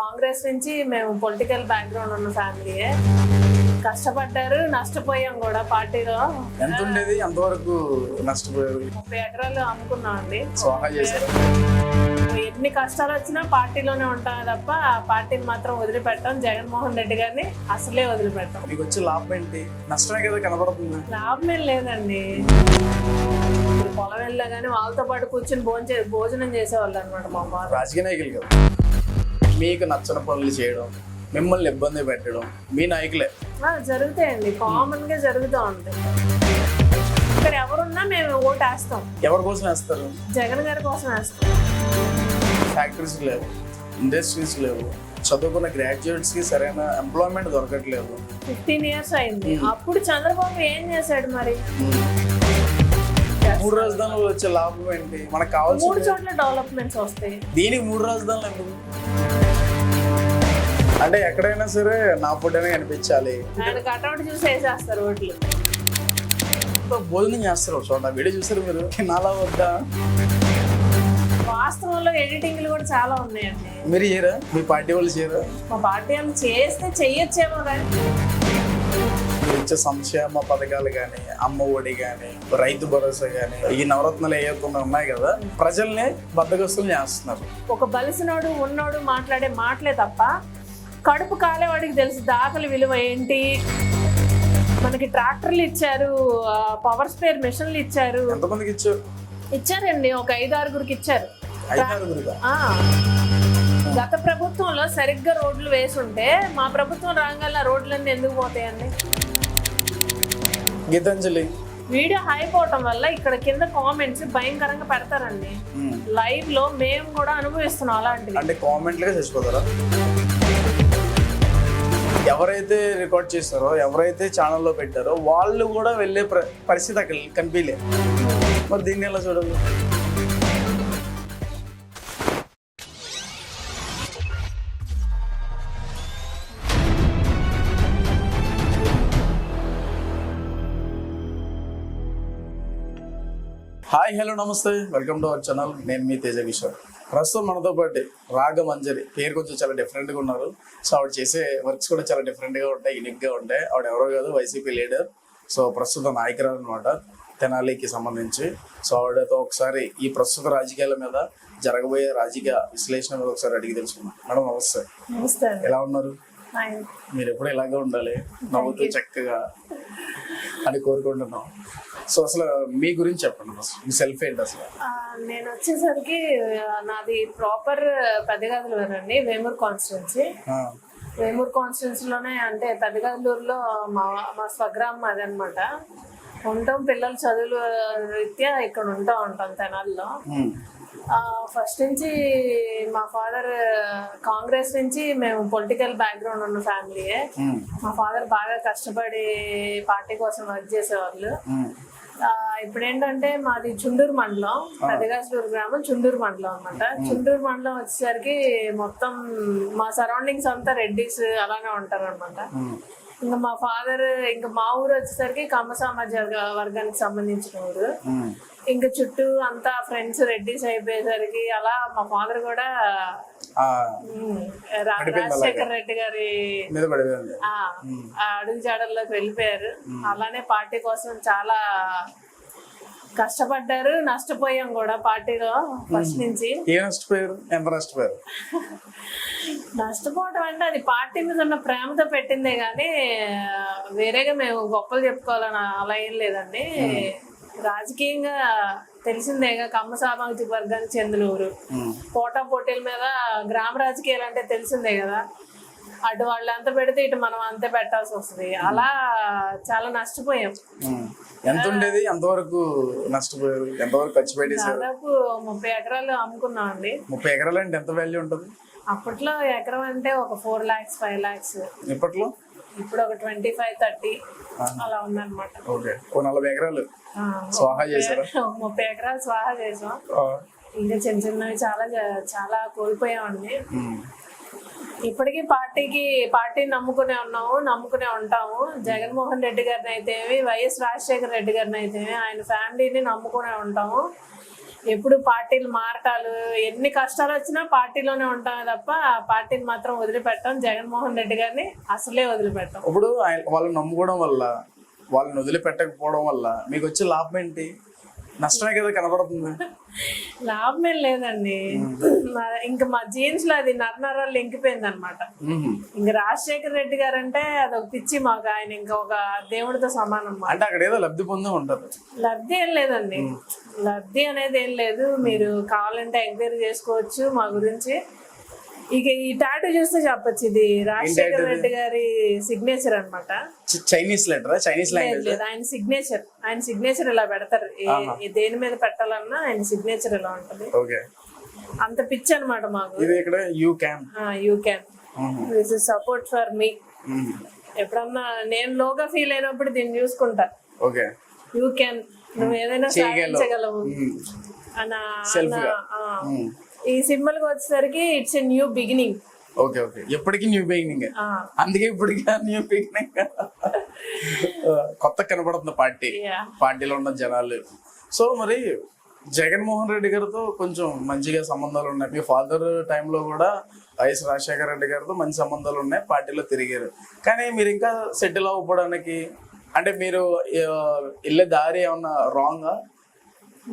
కాంగ్రెస్ నుంచి మేము political background ఉన్న ఫ్యామిలీయే. కష్టపడ్డారు, నష్టపోయాం కూడా పార్టీలో. ఎంత ఉండేది, ఎంతవరకు నష్టపోయారు? 30 ఎకరాలు అమ్ముకున్నాం అండి. సోహా చేశారు. ఎన్ని కష్టాలు వచ్చినా పార్టీలోనే ఉంటామే తప్ప ఆ పార్టీని మాత్రం వదిలిపెట్టాం. జగన్మోహన్ రెడ్డి గారిని అసలే వదిలిపెట్టాం. మీకు వచ్చే లాభం ఏంటి? నష్టమే కదా కనబడుతుంది. లాభం ఏం లేదండి. పొలం వెళ్ళా కానీ వాళ్ళతో పాటు కూర్చొని భోజనం చేసేవాళ్ళు అనమాట మా అమ్మ. రాజకీయ నాయకులు కదా, మీకు నచ్చని పనులు చేయడం, మిమ్మల్ని ఇబ్బంది పెట్టడం మీ నాయకులే. జరుగుతాయండి, కామన్ గా జరుగుతూ ఉంటాయి. ఇక్కడ ఎవరున్నా మేము ఓటు వేస్తాం. ఎవరి కోసం వేస్తారు? జగన్ గారి కోసం వేస్తాం. ఫ్యాక్టరీస్ లేవు, ఇండస్ట్రీస్ లేవు, చదువుకున్న గ్రాడ్యుయేట్స్ కి సరైన ఎంప్లాయ్మెంట్ దొరకట్లేదు. 15 years అయింది. అప్పుడు చంద్రబాబు ఏం చేశాడు మరి? 3 రాజధానులు వచ్చే లాభం ఏంటి? మనకు 3 కావాల్సిన చోట్ల డెవలప్మెంట్స్ వస్తాయి. దీనికి 3 రాజధానులు ఎందుకు? అంటే ఎక్కడైనా సరే నా ఫోటోనే కనిపించాలి. ఆయన కట్అవుట్ చూసి వేసేస్తారు ఓట్లు. భోజనం చేస్తారు చూడండి, వీడియో చూసారు మీరు? నాలా వద్దా? వాస్తవంలో ఎడిటింగ్లు కూడా చాలా ఉన్నాయండి. మీరు చేయరా? మీ పార్టీ వాళ్ళు చేయరా? మా పార్టీ వాళ్ళు చేస్తే చెయ్యొచ్చేమో కానీ మీరు ఇచ్చే సంక్షేమ పథకాలు కానీ, అమ్మ ఒడి కానీ, రైతు భరోసా కానీ, ఈ నవరత్నాలు ఏవైతే ఉన్నాయి కదా, ప్రజల్ని బద్దగస్తులు చేస్తున్నారు. ఒక బలిసినోడు ఉన్నోడు మాట్లాడే మాటలే తప్ప కడుపు కాలేవాడికి తెలుసు దాఖలు విలువ ఏంటి. మనకి ట్రాక్టర్లు ఇచ్చారు, పవర్ స్పేర్ మిషన్లు ఇచ్చారు. ఎంతమందికి ఇచ్చారు? ఇచ్చారండి, ఒక 5-6గురికి ఇచ్చారు. 5-6 గత ప్రభుత్వంలో సరిగ్గా రోడ్లు వేసుంటే మా ప్రభుత్వం రాగానే రోడ్లన్నీ ఎందుకు పోతాయండి? గీతాంజలి వీడియో అయిపోవటం వల్ల ఇక్కడ కింద కామెంట్స్ భయంకరంగా పెడతారండి. లైవ్ లో మేము కూడా అనుభవిస్తున్నాం అలాంటివి. అంటే కామెంట్లుగా చచ్చిపోతారా? ఎవరైతే రికార్డ్ చేస్తారో, ఎవరైతే ఛానల్లో పెట్టారో వాళ్ళు కూడా వెళ్ళే పరిస్థితి అక్కడ కనిపించలేదు. మరి దీన్ని ఎలా చూడాలి? హాయ్, హలో, నమస్తే, వెల్కమ్ టు అవర్ ఛానల్. నేను మీ తేజ కిషోర్. ప్రస్తుతం మనతో పాటు రాగమంజరి, పేరు కొంచెం చాలా డిఫరెంట్గా ఉన్నారు. సో ఆవిడ చేసే వర్క్స్ కూడా చాలా డిఫరెంట్గా ఉంటాయి, యూనిక్గా ఉంటాయి. ఆవిడ ఎవరో కాదు, వైసీపీ లీడర్. సో ప్రస్తుతం నాయకురాలు అనమాట, తెనాలికి సంబంధించి. సో ఆవిడతో ఒకసారి ఈ ప్రస్తుత రాజకీయాల మీద, జరగబోయే రాజకీయ విశ్లేషణ మీద ఒకసారి అడిగి తెలుసుకున్నాం. మేడం నమస్తే. నమస్తే. ఎలా ఉన్నారు? మీరు ఎప్పుడు ఇలాగే ఉండాలి, నవ్వుతూ చక్కగా అని కోరుకుంటున్నాం. సో అసలు మీ గురించి చెప్పండి, మీ సెల్ఫ్ ఏంటి అసలు? నేను వచ్చేసరికి నాది ప్రాపర్ పెద్దగదలూరు అండి, వేమూరు కాన్స్టిట్యున్సీ. వేమూరు కాన్స్టిట్యున్సీలోనే, అంటే పెద్దగదలూరులో మా స్వగ్రామం అదనమాట. ఉంటాం, పిల్లలు చదువుల రీత్యా ఇక్కడ ఉంటాం తెనాల్లో. ఫస్ట్ నుంచి మా ఫాదర్ కాంగ్రెస్ నుంచి మేము పొలిటికల్ బ్యాక్గ్రౌండ్ ఉన్న ఫ్యామిలీయే. మా ఫాదర్ బాగా కష్టపడి పార్టీ కోసం వర్క్ చేసేవాళ్ళు. ఇప్పుడు ఏంటంటే మాది చుండూరు మండలం, పెద్దగాసలూరు గ్రామం, చుండూరు మండలం అనమాట. చుండూరు మండలం వచ్చేసరికి మొత్తం మా సరౌండింగ్స్ అంతా రెడ్డిస్ అలానే ఉంటారు అనమాట. ఇంకా మా ఫాదర్, ఇంకా మా ఊరు వచ్చేసరికి కమ్మ సామాజిక వర్గానికి సంబంధించిన ఊరు. ఇంకా చుట్టూ అంతా ఫ్రెండ్స్ రెడ్డిస్ అయిపోయేసరికి అలా మా ఫాదర్ కూడా రాజశేఖర్ రెడ్డి గారి అడుగు జాడల్లోకి వెళ్ళిపోయారు. అలానే పార్టీ కోసం చాలా కష్టపడ్డారు, నష్టపోయాం కూడా పార్టీలో ఫస్ట్ నుంచి. నష్టపోవడం అంటే అది పార్టీ మీద ఉన్న ప్రేమతో పెట్టిందే గానీ వేరేగా మేము గొప్పలు చెప్పుకోవాలని అలా ఏం లేదండి. రాజకీయంగా తెలిసిందేగా, కమ్మ సామాజిక వర్గానికి చెందిన ఊరు. పోటా పోటీల మీద గ్రామ రాజకీయాలు అంటే తెలిసిందే కదా. అటు వాళ్ళు అంత పెడితే ఇటు మనం అంతే పెట్టాల్సి వస్తుంది. అలా చాలా నష్టపోయాం. ఎంత ఉండేది, ఎంతవరకు నష్టపోయారు, ఎంతవరకు ఖర్చు పెట్టేసారు? దాదాపు 30 ఎకరాలు అమ్ముకున్నాం అండి. 30 ఎకరాలు అంటే ఎంత వాల్యూ ఉంటుంది? అప్పట్లో ఎకరం అంటే ఒక 4 lakhs 5 lakhs. ఇప్పట్లో ఇప్పుడు ఒక 25-30 అలా ఉందన్నమాట. ఓకే, 40 ఎకరాలు స్వాహా చేశారు. 30 ఎకరాలు స్వాహా చేసాం. ఇంకా చిన్న చిన్నవి చాలా చాలా కోల్పోయామండి. ఇప్పటికీ పార్టీని నమ్ముకునే ఉంటాము. జగన్మోహన్ రెడ్డి గారిని అయితేమి, వైఎస్ రాజశేఖర రెడ్డి గారిని అయితేమి, ఆయన ఫ్యామిలీని నమ్ముకునే ఉంటాము. ఎప్పుడు పార్టీలు మారటాలు ఎన్ని కష్టాలు వచ్చినా పార్టీలోనే ఉంటామే తప్ప ఆ పార్టీని మాత్రం వదిలిపెట్టాం. జగన్మోహన్ రెడ్డి గారిని అసలే వదిలిపెట్టాం. ఇప్పుడు వాళ్ళని నమ్ముకోవడం వల్ల, వాళ్ళని వదిలిపెట్టకపోవడం వల్ల మీకు వచ్చే లాభం ఏంటి? నష్టమే కదా కనబడుతుంది. లాభం ఏం లేదండి. ఇంకా మా జీన్స్ లో అది నరనరాలు ఎంకిపోయింది అనమాట. ఇంకా రాజశేఖర రెడ్డి గారు అంటే అదొక పిచ్చి మాకు. ఆయన ఇంకా ఒక దేవుడితో సమానం. అంటే అక్కడ ఏదో లబ్ధి పొందే ఉంటారు. లబ్ధి ఏం లేదండి, లబ్ధి అనేది ఏం లేదు. మీరు కావాలంటే ఎంక్వైరీ చేసుకోవచ్చు మా గురించి. ఇక ఈ టాటూ చూస్తే చెప్పచ్చు, ఇది రాజశేఖర రెడ్డి గారి సిగ్నేచర్ అనమాట. Chinese letter, Chinese language. లేదు, ఆయన సిగ్నేచర్ ఇలా పెడతారు. దేని మీద పెట్టాలన్నా ఆయన సిగ్నేచర్ ఇలా ఉంటది. అంత పిచ్చి అనమాట మాకు. ఇది ఇక్కడ you can this is support for me. ఎప్పుడన్నా నేను లోగా ఫీల్ అయినప్పుడు దీన్ని చూసుకుంటా. యూ క్యాన్, నువ్వు ఏదైనా సాధించగలవు అన్న. ఈ సింబల్ కి వచ్చేసరికి ఇట్స్ ఎ న్యూ బిగినింగ్. ఎప్పటికీ న్యూ బిగినింగ్. అందుకే ఇప్పటికీ న్యూ బిగినింగ్. కొత్త కనబడుతుంది పార్టీలో ఉన్న జనాలు. సో మరి జగన్మోహన్ రెడ్డి గారితో కొంచెం మంచిగా సంబంధాలు ఉన్నాయి. మీ ఫాదర్ టైంలో కూడా వైఎస్ రాజశేఖర రెడ్డి గారితో మంచి సంబంధాలు ఉన్నాయి, పార్టీలో తిరిగారు. కానీ మీరు ఇంకా సెటిల్ అవ్వడానికి అంటే మీరు వెళ్ళే దారి ఏమన్నా రాంగా?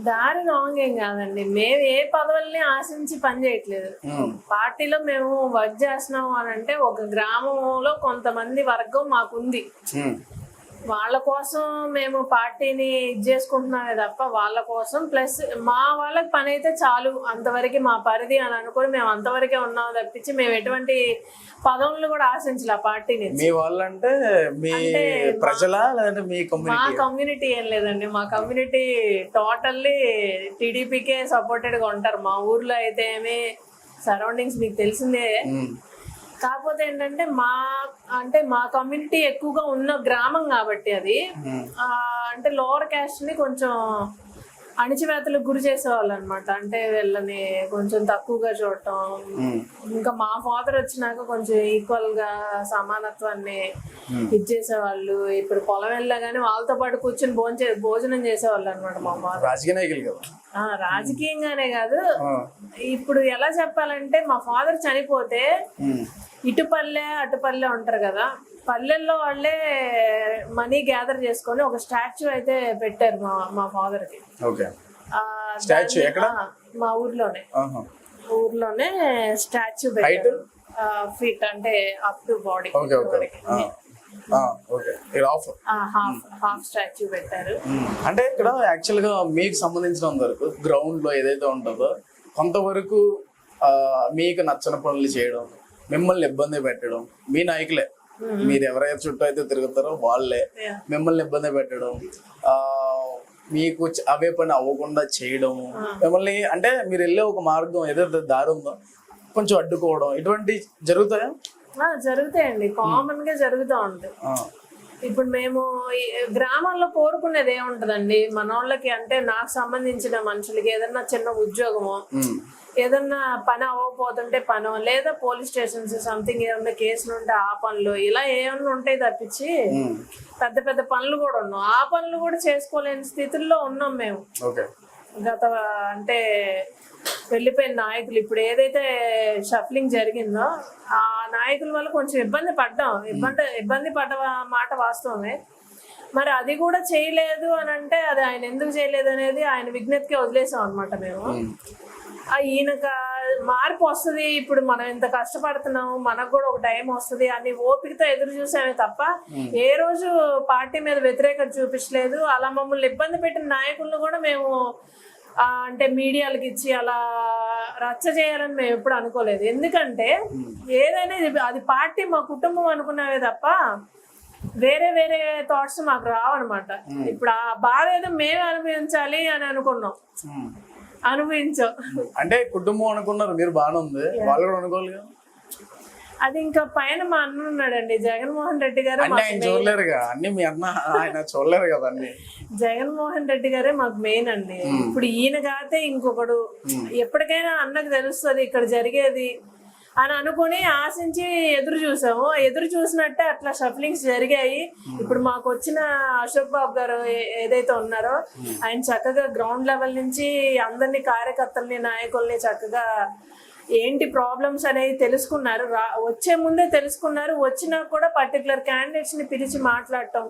దారి రాంగ్ ఏం కాదండి. మేము ఏ పదవుల్ని ఆశించి పని చేయట్లేదు. పార్టీలో మేము వర్క్ చేస్తున్నాము అని అంటే ఒక గ్రామంలో కొంతమంది వర్గం మాకుంది. వాళ్ళ కోసం మేము పార్టీని ఇది చేసుకుంటున్నామే తప్ప వాళ్ళ కోసం ప్లస్ మా వాళ్ళకి పని అయితే చాలు, అంతవరకు మా పరిధి అని అనుకుని మేము అంతవరకే ఉన్నాం తప్పించి మేము ఎటువంటి పదవులను కూడా ఆశించాలి ఆ పార్టీని. మీ వాళ్ళంటే మీ ప్రజలా లేదంటే మీ మా కమ్యూనిటీ ఏం లేదండి. మా కమ్యూనిటీ టోటల్లీ టీడీపీకే సపోర్టెడ్ గా ఉంటారు. మా ఊర్లో అయితే ఏమి సరౌండింగ్స్ మీకు తెలిసిందే. కాకపోతే ఏంటంటే మా కమ్యూనిటీ ఎక్కువగా ఉన్న గ్రామం కాబట్టి అది అంటే లోవర్ క్యాస్ట్ ని కొంచెం అణిచివేతలకు గురి చేసేవాళ్ళు అనమాట. అంటే వీళ్ళని కొంచెం తక్కువగా చూడటం. ఇంకా మా ఫాదర్ వచ్చినాక కొంచెం ఈక్వల్ గా సమానత్వాన్ని ఇచ్చేసేవాళ్ళు. ఇప్పుడు పొలం వెళ్ళా గానీ వాళ్ళతో పాటు కూర్చొని భోజనం చేసేవాళ్ళు అనమాట మా ఫాదర్. రాజకీయంగానే కాదు, ఇప్పుడు ఎలా చెప్పాలంటే మా ఫాదర్ చనిపోతే ఇటుపల్లె అటుపల్లె ఉంటారు కదా, పల్లెల్లో వాళ్ళే మనీ గ్యాదర్ చేసుకొని ఒక స్టాచ్యూ అయితే పెట్టారు మా ఫాదర్ కి. మా ఊర్లోనే స్టాచ్యూ పెట్టారు. ఫీట్ అంటే up to body half statue పెట్టారు. అంటే ఇక్కడ యాక్చువల్ గా మీకు సంబంధించిన వరకు గ్రౌండ్ లో ఏదైతే ఉంటుందో కొంతవరకు మీకు నచ్చని పనులు చేయడం, మిమ్మల్ని ఇబ్బంది పెట్టడం, మీ నాయకులే మీరు ఎవరైతే చుట్టూ అయితే తిరుగుతారో వాళ్ళే మిమ్మల్ని ఇబ్బంది పెట్టడం, మీకు అవే పని అవ్వకుండా చేయడం, మిమ్మల్ని అంటే మీరు వెళ్ళే ఒక మార్గం ఏదైతే దారి ఉందో కొంచెం అడ్డుకోవడం, ఇటువంటి జరుగుతాయా? జరుగుతాయండి, కామన్ గా జరుగుతూ ఉంటాయి. ఇప్పుడు మేము గ్రామాల్లో కోరుకునేది ఏముంటదండి, మన వాళ్ళకి అంటే నాకు సంబంధించిన మనుషులకి ఏదన్నా చిన్న ఉద్యోగమో, ఏదన్నా పని అవ్వకపోతుంటే పనో, లేదా పోలీస్ స్టేషన్స్ సంథింగ్ ఏమన్నా కేసులు ఉంటే ఆ పనులు, ఇలా ఏమన్నా ఉంటాయి తప్పించి పెద్ద పెద్ద పనులు కూడా ఉన్నాం. ఆ పనులు కూడా చేసుకోలేని స్థితుల్లో ఉన్నాం మేము. గత అంటే వెళ్ళిపోయిన నాయకులు ఇప్పుడు ఏదైతే షఫ్లింగ్ జరిగిందో ఆ నాయకుల వల్ల కొంచెం ఇబ్బంది పడ్డ మాట వాస్తవమే. మరి అది కూడా చేయలేదు అని అంటే అది ఆయన ఎందుకు చేయలేదు అనేది ఆయన విజ్ఞతకే వదిలేసాం అనమాట మేము. ఈయనక మార్పు వస్తుంది, ఇప్పుడు మనం ఇంత కష్టపడుతున్నాము, మనకు కూడా ఒక టైం వస్తుంది అని ఓపికతో ఎదురు చూసామే తప్ప ఏ రోజు పార్టీ మీద వ్యతిరేకత చూపించలేదు. అలా మమ్మల్ని ఇబ్బంది పెట్టిన నాయకులను కూడా మేము అంటే మీడియాలకు ఇచ్చి అలా రచ్చ చేయాలని మేము ఎప్పుడు అనుకోలేదు. ఎందుకంటే ఏదైనా అది పార్టీ మా కుటుంబం అనుకున్నావే తప్ప వేరే వేరే థాట్స్ మాకు రావన్నమాట. ఇప్పుడు ఆ బాధ ఏదో మేము అనుభవించాలి అని అనుకున్నాం, అనుభవించాం. అంటే కుటుంబం అనుకున్నారు మీరు, బాగానే ఉంది, వాళ్ళు కూడా అనుకోవాలి కదా. అది ఇంకా పైన మా అన్న ఉన్నాడండి జగన్మోహన్ రెడ్డి గారు, చూడలేరుగా అన్ని మీ అన్న ఆయన చూడలేరు కదా అన్ని. జగన్మోహన్ రెడ్డి గారే మాకు మెయిన్ అండి. ఇప్పుడు ఈయన కాతే ఇంకొకడు ఎప్పటికైనా అన్నకు తెలుస్తుంది ఇక్కడ జరిగేది. అని అనుకుని ఆశించి ఎదురు చూసాము. ఎదురు చూసినట్టే అట్లా షఫలింగ్స్ జరిగాయి. ఇప్పుడు మాకు వచ్చిన అశోక్ బాబు గారు ఏదైతే ఉన్నారో ఆయన చక్కగా గ్రౌండ్ లెవెల్ నుంచి అందరినీ కార్యకర్తల్ని నాయకుల్ని చక్కగా ఏంటి ప్రాబ్లమ్స్ అనేవి తెలుసుకున్నారు. వచ్చే ముందే తెలుసుకున్నారు. వచ్చినా కూడా పర్టికులర్ క్యాండిడేట్స్ ని పిలిచి మాట్లాడటం,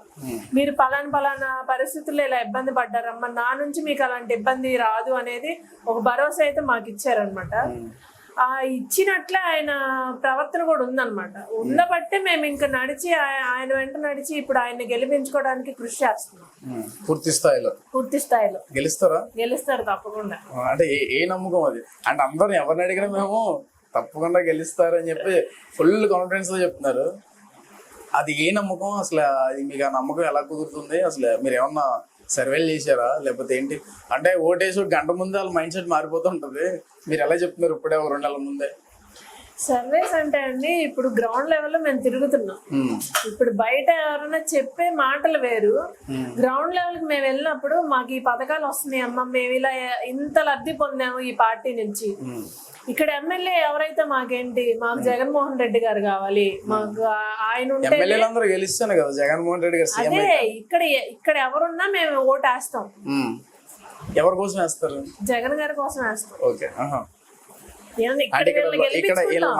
మీరు పలానా పరిస్థితుల్లో ఇలా ఇబ్బంది పడ్డారమ్మా, నా నుంచి మీకు అలాంటి ఇబ్బంది రాదు అనేది ఒక భరోసా అయితే మాకు ఇచ్చారనమాట. ఆ ఇచ్చినట్లే ఆయన ప్రవర్తన కూడా ఉందన్నమాట. ఉండబట్టే మేము ఇంకా నడిచి ఆయన వెంట నడిచి ఇప్పుడు ఆయన్ని గెలిపించుకోవడానికి కృషి చేస్తున్నాం. పూర్తి స్థాయిలో గెలుస్తారు తప్పకుండా. అంటే ఏ నమ్మకం అది? అంటే అందరూ ఎవరిని అడిగినా మేము తప్పకుండా గెలుస్తారని చెప్పి ఫుల్ కాన్ఫిడెన్స్ తో చెప్తున్నారు. అది ఏ నమ్మకం అసలు? అది మీకు ఆ నమ్మకం ఎలా కుదురుతుంది? అసలు మీరు ఏమన్నా సర్వేలు చేశారా లేకపోతే ఏంటి? అంటే ఓటేసి గంట ముందే వాళ్ళ మైండ్ సెట్ మారిపోతూ ఉంటుంది. మీరు ఎలా చెప్తున్నారు ఇప్పుడే 2 నెలల ముందే? సర్వేస్ అంటే అండి, ఇప్పుడు గ్రౌండ్ లెవెల్లో మేము తిరుగుతున్నాం. ఇప్పుడు బయట ఎవరైనా చెప్పే మాటలు వేరు, గ్రౌండ్ లెవెల్ కి మేము వెళ్ళినప్పుడు మాకు ఈ పథకాలు వస్తున్నాయి అమ్మ, మేము ఇలా ఇంత లబ్ధి పొందాము ఈ పార్టీ నుంచి. ఇక్కడ ఎమ్మెల్యే ఎవరైతే మాకు జగన్మోహన్ రెడ్డి గారు కావాలి, మాకు ఆయన ఉంటే జగన్మోహన్ రెడ్డి గారు. అదే ఇక్కడ ఎవరున్నా మేము ఓటు వేస్తాం. ఎవరి కోసం వేస్తారు? జగన్ గారి కోసం వేస్తాం.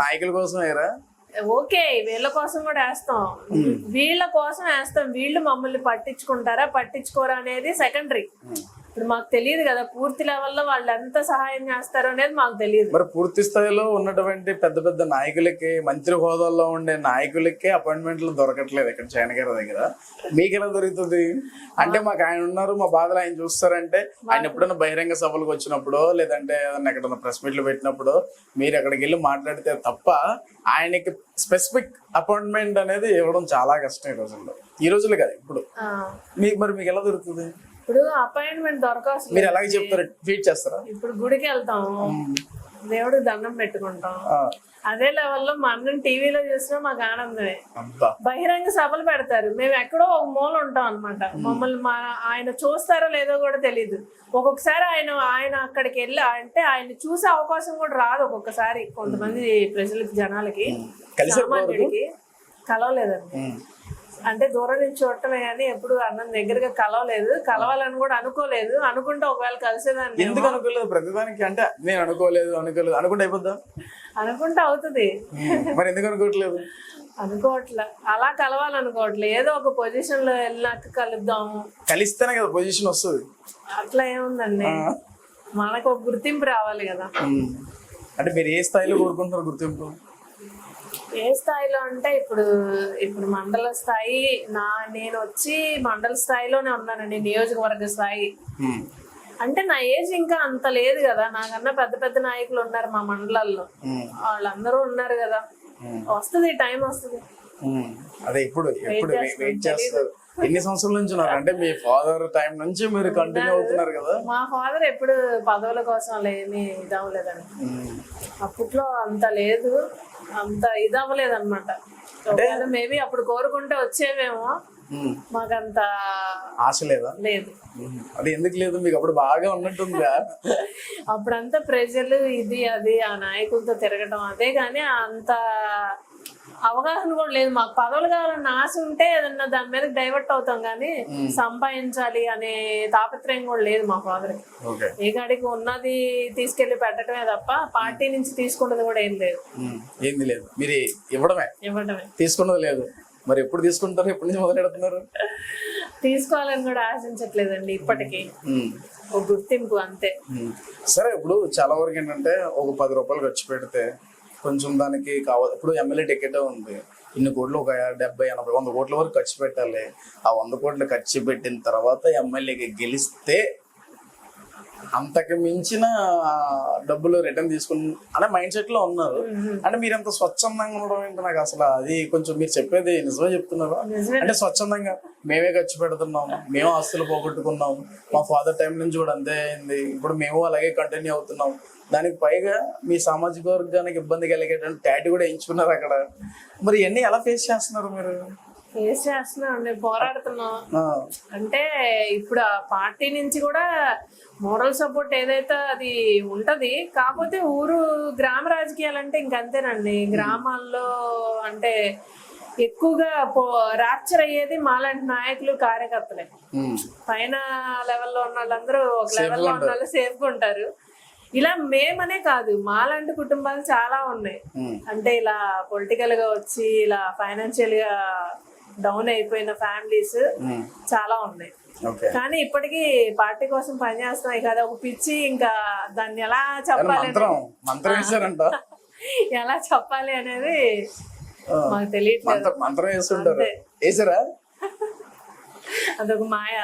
నాయకుల కోసం ఓకే, వీళ్ళ కోసం కూడా వేస్తాం. వీళ్ళ కోసం వేస్తాం. వీళ్ళు మమ్మల్ని పట్టించుకుంటారా పట్టించుకోరా అనేది సెకండరీ. ఇప్పుడు మాకు తెలియదు కదా పూర్తి లెవెల్లో వాళ్ళు ఎంత సహాయం చేస్తారో అనేది మాకు తెలియదు. మరి పూర్తి స్థాయిలో ఉన్నటువంటి పెద్ద పెద్ద నాయకులకి, మంత్రి హోదాల్లో ఉండే నాయకులకి అపాయింట్మెంట్లు దొరకట్లేదు ఇక్కడ జగన్ గారి దగ్గర. మీకు ఎలా దొరుకుతుంది? అంటే మాకు ఆయన ఉన్నారు, మా బాధలు ఆయన చూస్తారంటే, ఆయన ఎప్పుడైనా బహిరంగ సభలకు వచ్చినప్పుడు లేదంటే ఏదన్నా ఎక్కడన్నా ప్రెస్ మీట్లు పెట్టినప్పుడు మీరు అక్కడికి వెళ్ళి మాట్లాడితే తప్ప ఆయనకి స్పెసిఫిక్ అపాయింట్మెంట్ అనేది ఇవ్వడం చాలా కష్టం ఈ రోజుల్లో కదా. ఇప్పుడు మీకు ఎలా దొరుకుతుంది? ఇప్పుడు అపాయింట్మెంట్ దొరకాల్సి మీరు ఎలాగే చెప్తారు, ట్వీట్ చేస్తారా? ఇప్పుడు గుడికి వెళ్తాము, దేవుడికి దండం పెట్టుకుంటాం. అదే లెవెల్లో మా అన్నని టీవీలో చూసినా మాకు ఆనందమే. బహిరంగ సభలు పెడతారు, మేము ఎక్కడో ఒక మూల ఉంటాం అనమాట. మమ్మల్ని ఆయన చూస్తారో లేదో కూడా తెలీదు. ఒక్కొక్కసారి ఆయన అక్కడికి వెళ్ళి అంటే ఆయన చూసే అవకాశం కూడా రాదు ఒక్కొక్కసారి. కొంతమంది ప్రజలకి, జనాలకి, సామాన్యుడికి కలవలేదండి. అంటే దూరం నుంచి చూడటమే కానీ ఎప్పుడు అన్నం దగ్గరగా కలవలేదు, కలవాలని కూడా అనుకోలేదు. అనుకుంటే ఒకవేళ కలిసేదాన్ని. ఎందుకు అనుకోలేదు? ప్రతిదానికి అంటే నేను అనుకోలేదు అనుకుంటే అయిపోద్దా? అనుకుంటే అవుతుంది. మరి ఎందుకు అనుకోవట్లేదు? అనుకోవట్లే, అలా కలవాలనుకోవట్లే. ఏదో ఒక పొజిషన్ లో వెళ్ళినాక కలుద్దాము. కలిస్తేనే కదా పొజిషన్ వస్తుంది. అట్లా ఏముందండి, మనకు ఒక గుర్తింపు రావాలి కదా. అంటే మీరు ఏ స్థాయిలో కోరుకుంటున్నారు గుర్తింపు? ఏ స్థాయిలో అంటే ఇప్పుడు మండల స్థాయి, నేను వచ్చి మండల స్థాయిలోనే ఉన్నానండి. నియోజకవర్గ స్థాయి అంటే నా ఏజ్ ఇంకా అంత లేదు కదా. నాకన్నా పెద్ద పెద్ద నాయకులు ఉన్నారు మా మండలాల్లో, వాళ్ళందరూ ఉన్నారు కదా. వస్తుంది, టైం వస్తుంది. అదే ఇప్పుడు వెయిట్ చేస్తారు. ఎన్ని సంవత్సరాల నుంచి ఉన్నారు? అంటే మీ ఫాదర్ టైం నుంచి మీరు కంటిన్యూ అవుతున్నారు కదా. మా ఫాదర్ ఎప్పుడు పదవుల కోసం ఏమి ఇదవ్వలేదండి. అప్పట్లో అంత లేదు, అంత ఇదవ్వలేదు అనమాట. మేబీ అప్పుడు కోరుకుంటే వచ్చేవేమో, మాకంత ఆశ లేదా? లేదు. అది ఎందుకు లేదు? మీకు అప్పుడు బాగా ఉన్నట్టుందిగా. అప్పుడంతా ప్రజలు ఇది అది ఆ నాయకులతో తిరగటం అదే, కానీ అంత అవగాహన కూడా లేదు. మాకు పదవులు కావాలన్న ఆశ ఉంటే ఏదన్నా దాని మీద డైవర్ట్ అవుతాం, కానీ సంపాదించాలి అనే తాపత్రయం కూడా లేదు మా ఫాదర్కి. ఏ గాడికి ఉన్నది తీసుకెళ్లి పెట్టడమే తప్ప పార్టీ నుంచి తీసుకున్నది కూడా ఏం లేదు. ఏంది లేదు, మీరు ఇవ్వడమే తీసుకున్నది లేదు. మరి ఎప్పుడు తీసుకుంటారు? ఎప్పటి నుంచి మొదలు పెడుతున్నారు? తీసుకోవాలని కూడా ఆశించట్లేదండి ఇప్పటికీ, ఒక గుర్తింపు అంతే. సరే, ఇప్పుడు చాలా వరకు ఏంటంటే ఒక 10 రూపాయలు ఖర్చు పెడితే కొంచెం దానికి కావాలి. ఇప్పుడు ఎమ్మెల్యే టికెట్ ఉంది, ఇన్ని కోట్లు, ఒక 70, 80, 100 కోట్ల వరకు ఖర్చు పెట్టాలి. ఆ 100 కోట్లు ఖర్చు పెట్టిన తర్వాత ఎమ్మెల్యేకి గెలిస్తే అంతకు మించిన డబ్బులు రిటర్న్ తీసుకుని అనే మైండ్ సెట్ లో ఉన్నారు. అంటే మీరు ఎంత స్వచ్ఛందంగా ఉండడం ఏంటి? నాకు అసలు అది కొంచెం మీరు చెప్పేది నిజమే చెప్తున్నారు. అంటే స్వచ్ఛందంగా మేమే ఖర్చు పెడుతున్నాం, మేము ఆస్తులు పోగొట్టుకున్నాం, మా ఫాదర్ టైం నుంచి కూడా అంతే అయింది, ఇప్పుడు మేము అలాగే కంటిన్యూ అవుతున్నాం. దానికి పైగా మీ సామాజిక వర్గానికి ఇబ్బంది కలిగేటువంటి ట్యాటూ కూడా ఎంచుకున్నారు అక్కడ. మరి ఇవన్నీ ఎలా ఫేస్ చేస్తున్నారు మీరు? ఫేస్ చేస్తున్నాం, పోరాడుతున్నాం. ఆ, అంటే ఇప్పుడు ఆ పార్టీ నుంచి కూడా మోరల్ సపోర్ట్ ఏదైతే అది ఉంటది. కాకపోతే గ్రామ రాజకీయాలు అంటే ఇంకంతేనండి. గ్రామాల్లో అంటే ఎక్కువగా ర్యాప్చర్ అయ్యేది మాలాంటి నాయకులు, కార్యకర్తలే. ఉమ్, పైన లెవెల్లో ఉన్న వాళ్ళందరూ ఒక లెవెల్లో ఉన్న వాళ్ళు సేఫ్గా ఉంటారు. ఇలా మేమనే కాదు, మాలాంటి కుటుంబాలు చాలా ఉన్నాయి. అంటే ఇలా పొలిటికల్ గా వచ్చి ఇలా ఫైనాన్షియల్ గా డౌన్ అయిపోయిన ఫ్యామిలీస్ చాలా ఉన్నాయి. ఓకే. కానీ ఇప్పటికీ పార్టీ కోసం పనిచేస్తున్నాయి కదా, ఒక పిచ్చి. ఇంకా దాన్ని ఎలా చెప్పాలి మంత్రం వేసారంట. ఎలా చెప్పాలి అనేది మాకు తెలియట్లేదు. మంత్రం వేస్తుంటారు. వేసారా? అదొక మాయ.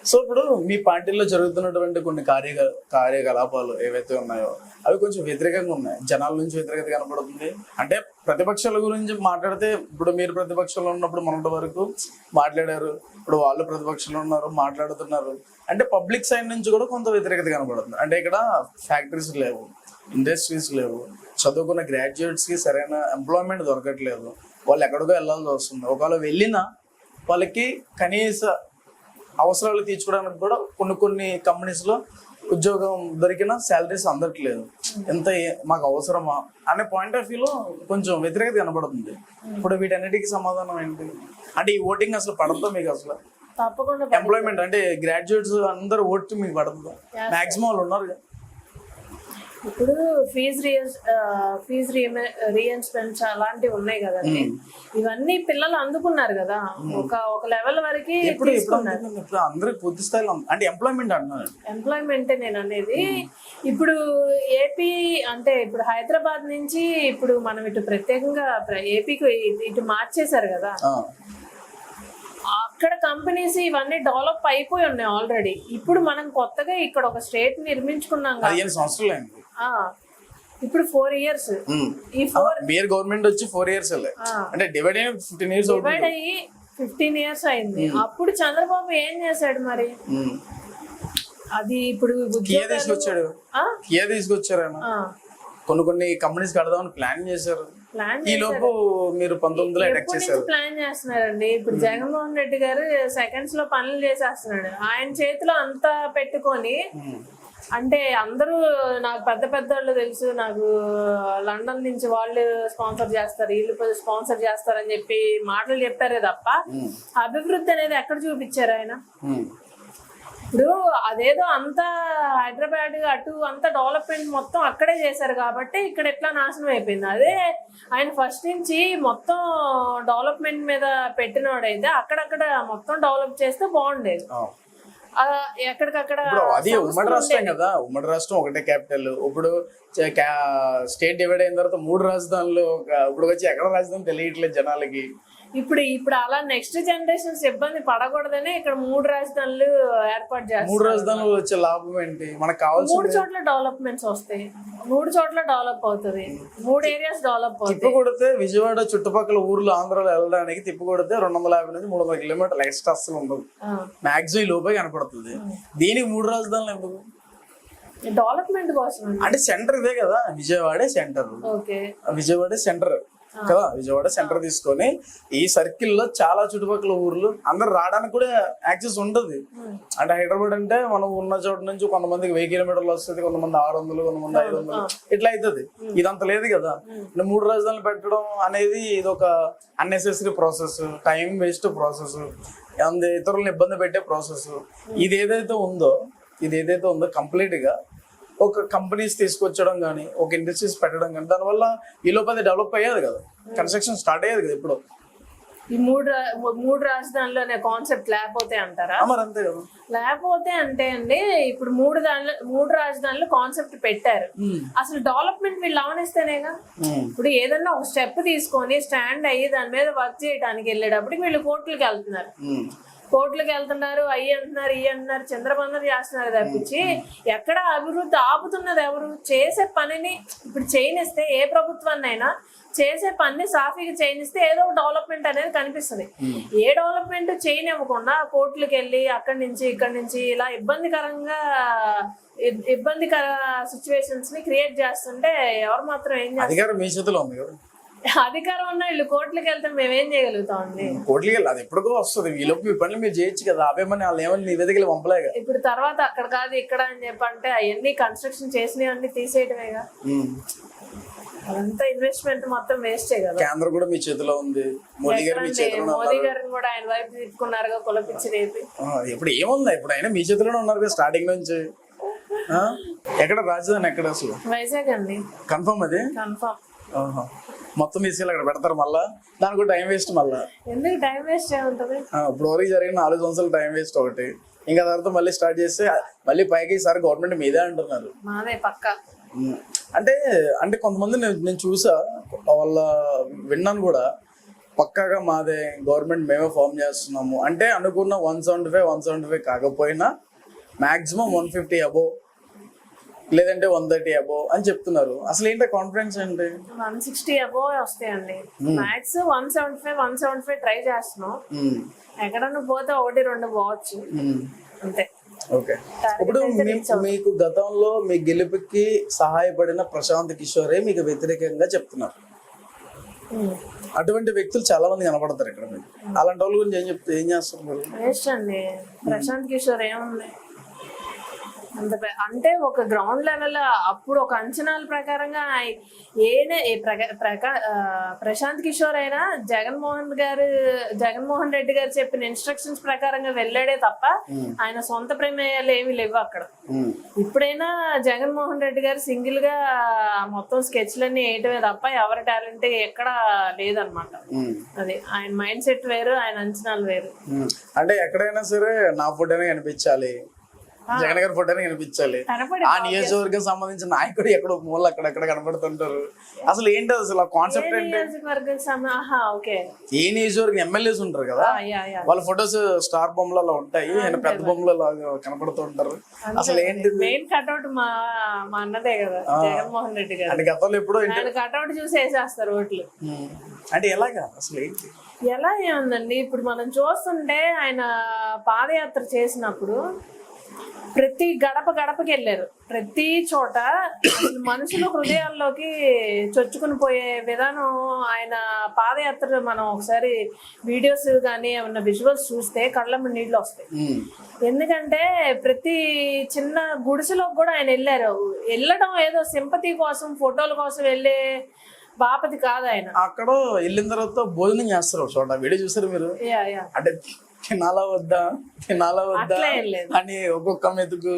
సో ఇప్పుడు మీ పార్టీలో జరుగుతున్నటువంటి కొన్ని కార్యకలాపాలు ఏవైతే ఉన్నాయో అవి కొంచెం వ్యతిరేకంగా ఉన్నాయి, జనాల నుంచి వ్యతిరేకత కనపడుతుంది. అంటే ప్రతిపక్షాల గురించి మాట్లాడితే ఇప్పుడు మీరు ప్రతిపక్షంలో ఉన్నప్పుడు మొన్నటి వరకు మాట్లాడారు, ఇప్పుడు వాళ్ళు ప్రతిపక్షంలో ఉన్నారు మాట్లాడుతున్నారు. అంటే పబ్లిక్ సైడ్ నుంచి కూడా కొంత వ్యతిరేకత కనపడుతుంది. అంటే ఇక్కడ ఫ్యాక్టరీస్ లేవు, ఇండస్ట్రీస్ లేవు, చదువుకున్న గ్రాడ్యుయేట్స్ కి సరైన ఎంప్లాయ్మెంట్ దొరకట్లేదు, వాళ్ళు ఎక్కడికో వెళ్ళాల్సి వస్తుంది. ఒకవేళ వెళ్ళినా వాళ్ళకి కనీస అవసరాలు తీర్చుకోవడానికి కూడా కొన్ని కంపెనీస్ లో ఉద్యోగం దొరికిన శాలరీస్ అందట్లేదు. ఎంత మాకు అవసరమా అనే పాయింట్ ఆఫ్ వ్యూలో కొంచెం వ్యతిరేకత కనబడుతుంది. ఇప్పుడు వీటన్నిటికీ సమాధానం ఏంటి? అంటే ఈ ఓటింగ్ అసలు పడద్దా మీకు? అసలు తప్పకుండా ఎంప్లాయ్మెంట్ అంటే గ్రాడ్యుయేట్స్ అందరు ఓటు మీకు పడుతుందా? మాక్సిమం వాళ్ళు ఉన్నారు. ఇప్పుడు ఫీజు రీఎంబర్స్మెంట్స్ అలాంటివి ఉన్నాయి కదండి. ఇవన్నీ పిల్లలు అందుకున్నారు కదా, ఒక లెవెల్ వరకు. ఇప్పుడు అందరికి పూర్తి స్థాయిలో అంటే ఎంప్లాయ్మెంట్ అంటున్నారు. ఎంప్లాయ్మెంట్ నేను అనేది. ఇప్పుడు ఏపీ అంటే ఇప్పుడు హైదరాబాద్ నుంచి ఇప్పుడు మనం ఇటు ప్రత్యేకంగా ఏపీకి ఇటు మార్చేశారు కదా. అక్కడ కంపెనీస్ ఇవన్నీ డెవలప్ అయిపోయి ఉన్నాయి ఆల్రెడీ. ఇప్పుడు మనం కొత్తగా ఇక్కడ ఒక స్టేట్ నిర్మించుకున్నాం కదా. 15 సంవత్సరాలు. ఇప్పుడు 4 years. ఈ 4 మీరు గవర్నమెంట్ వచ్చి 4 years అంటే డివైడ్ అయ్యి 15 years డివైడ్ అయ్యి 15 years అయింది. అప్పుడు చంద్రబాబు ఏం చేశాడు మరి? అది ఇప్పుడు తీసుకొచ్చారు. కొన్ని కంపెనీస్ కడదామని ప్లాన్ చేశారు. ఈ లోపు మీరు 19లో అటాక్ చేశారు. ప్లాన్ చేస్తున్నారండి. ఇప్పుడు జగన్మోహన్ రెడ్డి గారు సెకండ్స్ లో పనులు చేసేస్తున్నాడు. ఆయన చేతిలో అంతా పెట్టుకొని, అంటే అందరూ నాకు పెద్ద వాళ్ళు తెలుసు, నాకు లండన్ నుంచి వాళ్ళు స్పాన్సర్ చేస్తారు, వీళ్ళు స్పాన్సర్ చేస్తారని చెప్పి మాటలు చెప్పారే తప్ప అభివృద్ధి అనేది ఎక్కడ చూపించారు ఆయన? ఇప్పుడు అదేదో అంతా హైదరాబాద్ అటు అంతా డెవలప్మెంట్ మొత్తం అక్కడే చేశారు కాబట్టి ఇక్కడ ఎట్లా నాశనం అయిపోయింది. అదే ఆయన ఫస్ట్ నుంచి మొత్తం డెవలప్మెంట్ మీద పెట్టినోడైతే అక్కడక్కడ మొత్తం డెవలప్ చేస్తే బాగుండేది. ఎక్కడికక్కడ అది ఉమ్మడి రాష్ట్రం కదా, ఉమ్మడి రాష్ట్రం ఒకటే క్యాపిటల్. ఇప్పుడు స్టేట్ డివైడ్ అయిన తర్వాత 3 రాజధానులు, ఇప్పుడు వచ్చి ఎక్కడ రాజధాని తెలియట్లేదు జనాలకి. ఇప్పుడు అలా నెక్స్ట్ జనరేషన్స్ ఇబ్బంది పడకూడదని ఇక్కడ 3 రాజధానులు ఏర్పాటు చేస్తారు. 3 రాజధానులు వచ్చే లాభం ఏంటి? మనకు కావాల్సిన 3 చోట్ల డెవలప్మెంట్స్ వస్తాయి, 3 చోట్ల డెవలప్ అవుతుంది, 3 ఏరియాస్ డెవలప్ అవుతాయి. తిప్పు కొడితే విజయవాడ చుట్టుపక్కల ఊర్లు ఆంధ్రాలో వెళ్ళడానికి తిప్పు కొడితే 250 నుంచి 300 కిలోమీటర్లు ఎక్స్ట్రా అస్సలు ఉండదు. మాక్సిమం ఈ లోపే కనపడుతుంది. దీనికి 3 రాజధానులు ఎందుకు? డెవలప్మెంట్ కోసం. అంటే సెంటర్ ఇదే కదా, విజయవాడే సెంటర్. విజయవాడే సెంటర్ కదా, విజయవాడ సెంటర్ తీసుకొని ఈ సర్కిల్ లో చాలా చుట్టుపక్కల ఊర్లు అందరు రావడానికి కూడా యాక్సెస్ ఉంటుంది. అంటే హైదరాబాద్ అంటే మనం ఉన్న చోట నుంచి కొంతమందికి 1000 కిలోమీటర్లు వస్తుంది, కొంతమంది 600, కొంతమంది 500 ఇట్లా అవుతుంది. ఇదంత లేదు కదా. 3 రాజధానులు పెట్టడం అనేది ఇది ఒక unnecessary process, time waste process, ఇతరులను ఇబ్బంది పెట్టే ప్రాసెస్. ఇది ఏదైతే ఉందో కంప్లీట్ గా ఒక కంపెనీస్ తీసుకొచ్చడం కానీ, ఒక ఇండస్ట్రీస్ పెట్టడం కానీ, దానివల్ల ఈ లోపల డెవలప్ అయ్యేది కదా, కన్స్ట్రక్షన్ స్టార్ట్ అయ్యేది కదా. ఇప్పుడు ఈ మూడు రాజధానులు అనే కాన్సెప్ట్ లేకపోతే అంటారా? మరి అంతే కదా. లేకపోతే అంటే అండి, ఇప్పుడు 3 రాజధానులు కాన్సెప్ట్ పెట్టారు, అసలు డెవలప్మెంట్ వీళ్ళు అవనిస్తేనేగా. ఇప్పుడు ఏదన్నా ఒక స్టెప్ తీసుకొని స్టాండ్ అయ్యి దాని మీద వర్క్ చేయడానికి వెళ్ళేటప్పుడు వీళ్ళు కోర్టులకు వెళ్తున్నారు, అయ్యి అంటున్నారు, ఇవి అంటున్నారు, చంద్రబంధన చేస్తున్నారు తప్పించి ఎక్కడ అభివృద్ధి ఆపుతున్నది ఎవరు? చేసే పనిని ఇప్పుడు చేయనిస్తే, ఏ ప్రభుత్వాన్నైనా చేసే పని సాఫీగా చేయనిస్తే ఏదో డెవలప్మెంట్ అనేది కనిపిస్తుంది. ఏ డెవలప్మెంట్ చేయనివ్వకుండా కోర్టులకు వెళ్ళి అక్కడి నుంచి ఇక్కడి నుంచి ఇలా ఇబ్బందికర సిచ్యువేషన్స్ ని క్రియేట్ చేస్తుంటే ఎవరు మాత్రం ఏం చేస్తారు? మీ చేతిలో ఉంది కదా. అధికారం ఉన్న వీళ్ళు కోర్టులకు వెళ్తే మేమేం చేయగలుగుతాం అండి. కోట్లకి వెళ్ళి అది ఎప్పటికో వస్తుంది. ఈలోపు మీ పనులు మీరు చేయొచ్చు కదా. అవేమని వాళ్ళు ఏమని మీ వెదకి పంపలేగా. ఇప్పుడు తర్వాత అక్కడ కాదు ఇక్కడ అని చెప్పంటే అవన్నీ కన్స్ట్రక్షన్ చేసినవన్నీ తీసేయటమేగా. అదంతా ఇన్వెస్ట్మెంట్ మొత్తం వేస్టే కదా. కేంద్రం కూడా మీ చేతిలో ఉంది. మోదీ గారు మీ చేతిలో మోదీ గారిని కూడా ఆయన వైపు తిప్పుకున్నారుగా కులపిచ్చి రేపి. ఇప్పుడు ఏముందా, ఇప్పుడు అయినా మీ చేతిలోనే ఉన్నారు కదా స్టార్టింగ్ నుంచి. ఎక్కడ రాజధాని ఎక్కడ అసలు? వైజాగ్ అండి. కన్ఫర్మ్ అది? కన్ఫర్మ్. మొత్తం తీసుకెళ్ళి అక్కడ పెడతారు మళ్ళా. దానికి కూడా టైం వేస్ట్ మళ్ళా. ఎందుకు టైం వేస్ట్ ఏముంటది? ఇప్పుడు వరకు జరిగిన 4 సంవత్సరాలు టైం వేస్ట్ ఒకటి. ఇంకా తర్వాత మళ్ళీ స్టార్ట్ చేస్తే మళ్ళీ పైకి ఈసారి గవర్నమెంట్ మీదే అంటున్నారు. మాదే పక్కా. అంటే అంటే కొంతమంది నేను చూసా, వాళ్ళ విన్నాను కూడా, పక్కాగా మాదే గవర్నమెంట్ మేమే ఫామ్ చేస్తున్నాము అంటే అనుకున్న 175 కాకపోయినా మాక్సిమం 150 అబోవ్ లేదంటే 130 అబోవ్ అని చెప్తున్నారు. అసలు ఏంటో కాన్ఫిడెన్స్ ఏంటి? 160 అబోవ్ వస్తాయండి. మ్యాక్స్ 175 ట్రై చేస్తున్నాం. ఎక్కడన్నా పోతే 1-2 పోవచ్చు అంతే. ఓకే. ఇప్పుడు మీకు గతంలో మీ గెలుపుకి సహాయపడిన ప్రశాంత్ కిషోరే మీకు వ్యతిరేకంగా చెప్తున్నారు. అటువంటి వ్యక్తులు చాలా మంది కనపడతారు ఇక్కడ మీకు. అలాంటి వాళ్ళ గురించి ఏం చేస్తారు మీరు? వేస్ట్ అండి. ప్రశాంత్ కిషోర్ ఏముంది అంటే ఒక గ్రౌండ్ లెవెల్ అప్పుడు ఒక అంచనాల ప్రకారంగా ప్రశాంత్ కిషోర్ అయినా జగన్మోహన్ రెడ్డి గారు చెప్పిన ఇన్స్ట్రక్షన్స్ ప్రకారంగా వెళ్ళాడే తప్ప ఆయన సొంత ప్రమేయాలు ఏమి లేవు అక్కడ. ఇప్పుడైనా జగన్మోహన్ రెడ్డి గారు సింగిల్ గా మొత్తం స్కెచ్లన్నీ వేయటమే తప్ప ఎవరి టాలెంట్ ఎక్కడ లేదనమాట. అది ఆయన మైండ్ సెట్ వేరు, ఆయన అంచనాలు వేరు. అంటే ఎక్కడైనా సరే నా ఫుడ్ అయినా కనిపించాలి, జగన్ గారి ఫోటోనే కనిపించాలి. ఆ నియోజకవర్గం సంబంధించిన నాయకుడు ఎక్కడో మూల అక్కడెక్కడ కనపడుతుంటారు. అసలు ఏంటి అసలు కాన్సెప్ట్ ఏంటి? ఏ నియోజకవర్గం ఎమ్మెల్యేస్ ఉంటారు కదా, వాళ్ళ ఫొటోస్ స్టార్ బొమ్మలు అలా ఉంటాయి, పెద్ద బొమ్మలు అలా కనపడుతూ ఉంటారు. అసలు ఏంటి మెయిన్ కట్అవుట్? మా అన్నదే కదా జగన్మోహన్ రెడ్డి గారు. అంటే గతంలో ఎప్పుడో కట్అవుట్ చూసి వేసేస్తారు ఓట్లు. అంటే ఎలాగా అసలు ఏంటి? ఎలా ఏముందండి, ఇప్పుడు మనం చూస్తుంటే ఆయన పాదయాత్ర చేసినప్పుడు ప్రతి గడపకి వెళ్ళారు. ప్రతి చోట మనుషుల హృదయాల్లోకి చొచ్చుకుని పోయే విధానం ఆయన పాదయాత్ర. మనం ఒకసారి వీడియోస్ కానీ ఏమన్నా విజువల్స్ చూస్తే కళ్ళమ్మ నీళ్ళు వస్తాయి. ఎందుకంటే ప్రతి చిన్న గుడిసెలోకి కూడా ఆయన వెళ్ళడం ఏదో సింపతి కోసం ఫోటోల కోసం వెళ్ళే బాపతి కాదు ఆయన. అక్కడ వెళ్ళిన తర్వాత భోజనం చేస్తారు చోట. వీడియో చూసారు మీరు? అంటే తినాలా వద్దా అని ఒక్కొక్క మెతుకు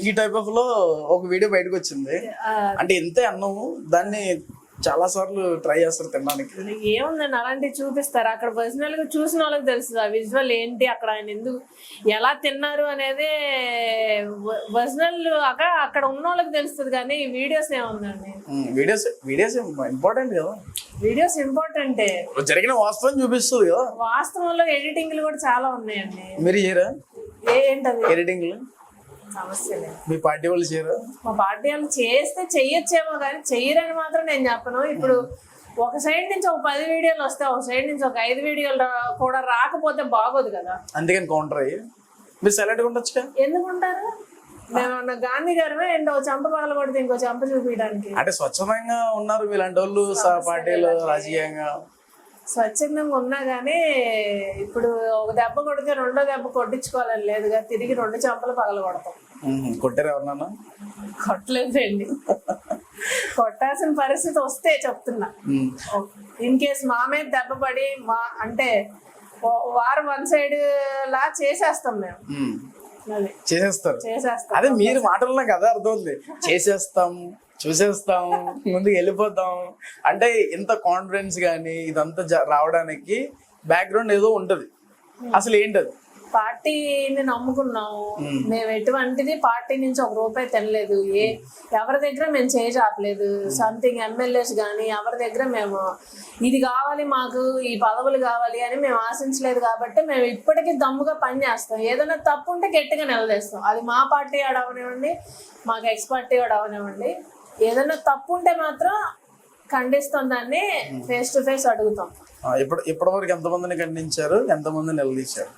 ఈ టైప్ ఆఫ్ లో ఒక వీడియో బయటకు వచ్చింది. అంటే ఇంతే అన్నము, దాన్ని చాలా సార్లు ట్రై చేస్తారు తినడానికి. ఏముందండి అలాంటివి చూపిస్తారు. అక్కడ పర్సనల్ గా చూసిన వాళ్ళకి తెలుస్తుంది ఆ విజువల్ ఏంటి, అక్కడ ఆయన ఎందుకు ఎలా తిన్నారు అనేది పర్సనల్ అక్కడ ఉన్న వాళ్ళకి తెలుస్తుంది. కానీ వీడియోస్ ఏముందండి, వీడియోస్ ఇంపార్టెంట్ కదా. వీడియోస్ ఇంపార్టెంటే, జరిగిన వాస్తవం చూపిస్తుంది కదా. వాస్తవంలో ఎడిటింగ్లు కూడా చాలా ఉన్నాయండి. మీరు చేయరా ఏంటది ఎడిటింగ్? సమస్య లేదు. మీ పార్టీ వాళ్ళు చేయరా? మా పార్టీ వాళ్ళు చేస్తే చెయ్యొచ్చేమో కానీ చెయ్యరని మాత్రం నేను చెప్పను. ఇప్పుడు ఒక సైడ్ నుంచి ఒక 10 వీడియోలు వస్తే ఒక సైడ్ నుంచి ఒక 5 వీడియోలు కూడా రాకపోతే బాగోదు కదా. అందుకని కౌంటర్ అయ్యి మీరు సైలెంట్ గా ఉండొచ్చు. ఎందుకుంటారు? మేము గాంధీ గారమే ఎండో చంప పగల కొడితే ఇంకో చంప చూపించడానికి. అంటే స్వచ్ఛందంగా ఉన్నారు వీళ్ళంటి వాళ్ళు పార్టీలు రాజకీయంగా. స్వచ్ఛందంగా ఉన్నా గానీ ఇప్పుడు ఒక దెబ్బ కొడితే రెండో దెబ్బ కొట్టించుకోవాలని లేదుగా, తిరిగి 2 చంపలు పగల కొడతాం. కొట్టారు ఎవరన్నా? కొట్టలేదండి. కొట్టాల్సిన పరిస్థితి వస్తే చెప్తున్నా. ఇన్ కేస్ మా మీద దెబ్బ పడి అంటే వారు 1 సైడ్ లా చేసేస్తాం మేము. చేసేస్తారు. అదే మీరు మాటల్లో కదా అర్థం ఉంది. చేసేస్తాం, చూసేస్తాం, ముందుకు వెళ్ళిపోతాం అంటే ఇంత కాన్ఫిడెన్స్ కానీ ఇదంతా రావడానికి బ్యాక్గ్రౌండ్ ఏదో ఉంటది. అసలు ఏంటది? పార్టీని నమ్ముకున్నాము మేము. ఎటువంటిది పార్టీ నుంచి ₹1 తినలేదు. ఎవరి దగ్గర మేము చేపలేదు. సంథింగ్ ఎమ్మెల్యేస్ కానీ ఎవరి దగ్గర మేము ఇది కావాలి మాకు ఈ పదవులు కావాలి అని మేము ఆశించలేదు. కాబట్టి మేము ఇప్పటికీ దమ్ముగా పని చేస్తాం. ఏదైనా తప్పు ఉంటే గట్టిగా నిలదీస్తాం. అది మా పార్టీ అవనివ్వండి, మాకు ఎక్స్ పార్టీ అవనివ్వండి. ఏదైనా తప్పు ఉంటే మాత్రం ఖండిస్తాం, దాన్ని ఫేస్ టు ఫేస్ అడుగుతాం. ఇప్పటి వరకు ఎంతమందిని ఖండించారు, ఎంతమందిని నిలదీశారు?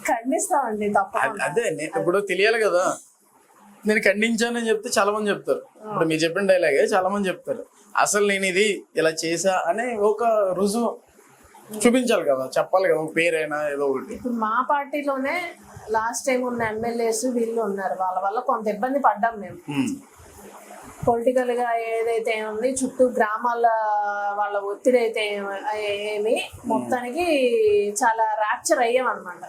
ఖండిస్తామండి తప్ప. అదే ఇప్పుడు తెలియాలి కదా. నేను ఖండించానని చెప్తే చాలా మంది చెప్తారు. ఇప్పుడు మీరు చెప్పిన డైలాగే చాలా మంది చెప్తారు. అసలు నేను ఇది ఇలా చేసా అనే ఒక రుజువు చూపించాలి కదా, చెప్పాలి కదా, ఒక పేరైనా ఏదో ఒకటి. ఇప్పుడు మా పార్టీలోనే లాస్ట్ టైం ఉన్న ఎమ్మెల్యేస్ వీళ్ళు ఉన్నారు, వాళ్ళ వల్ల కొంత ఇబ్బంది పడ్డాం మేము. పొలిటికల్ గా ఏదైతే ఉంది చుట్టూ గ్రామాల వాళ్ళ ఒత్తిడి అయితే ఏమి మొత్తానికి చాలా ర్యాప్చర్ అయ్యాం అనమాట.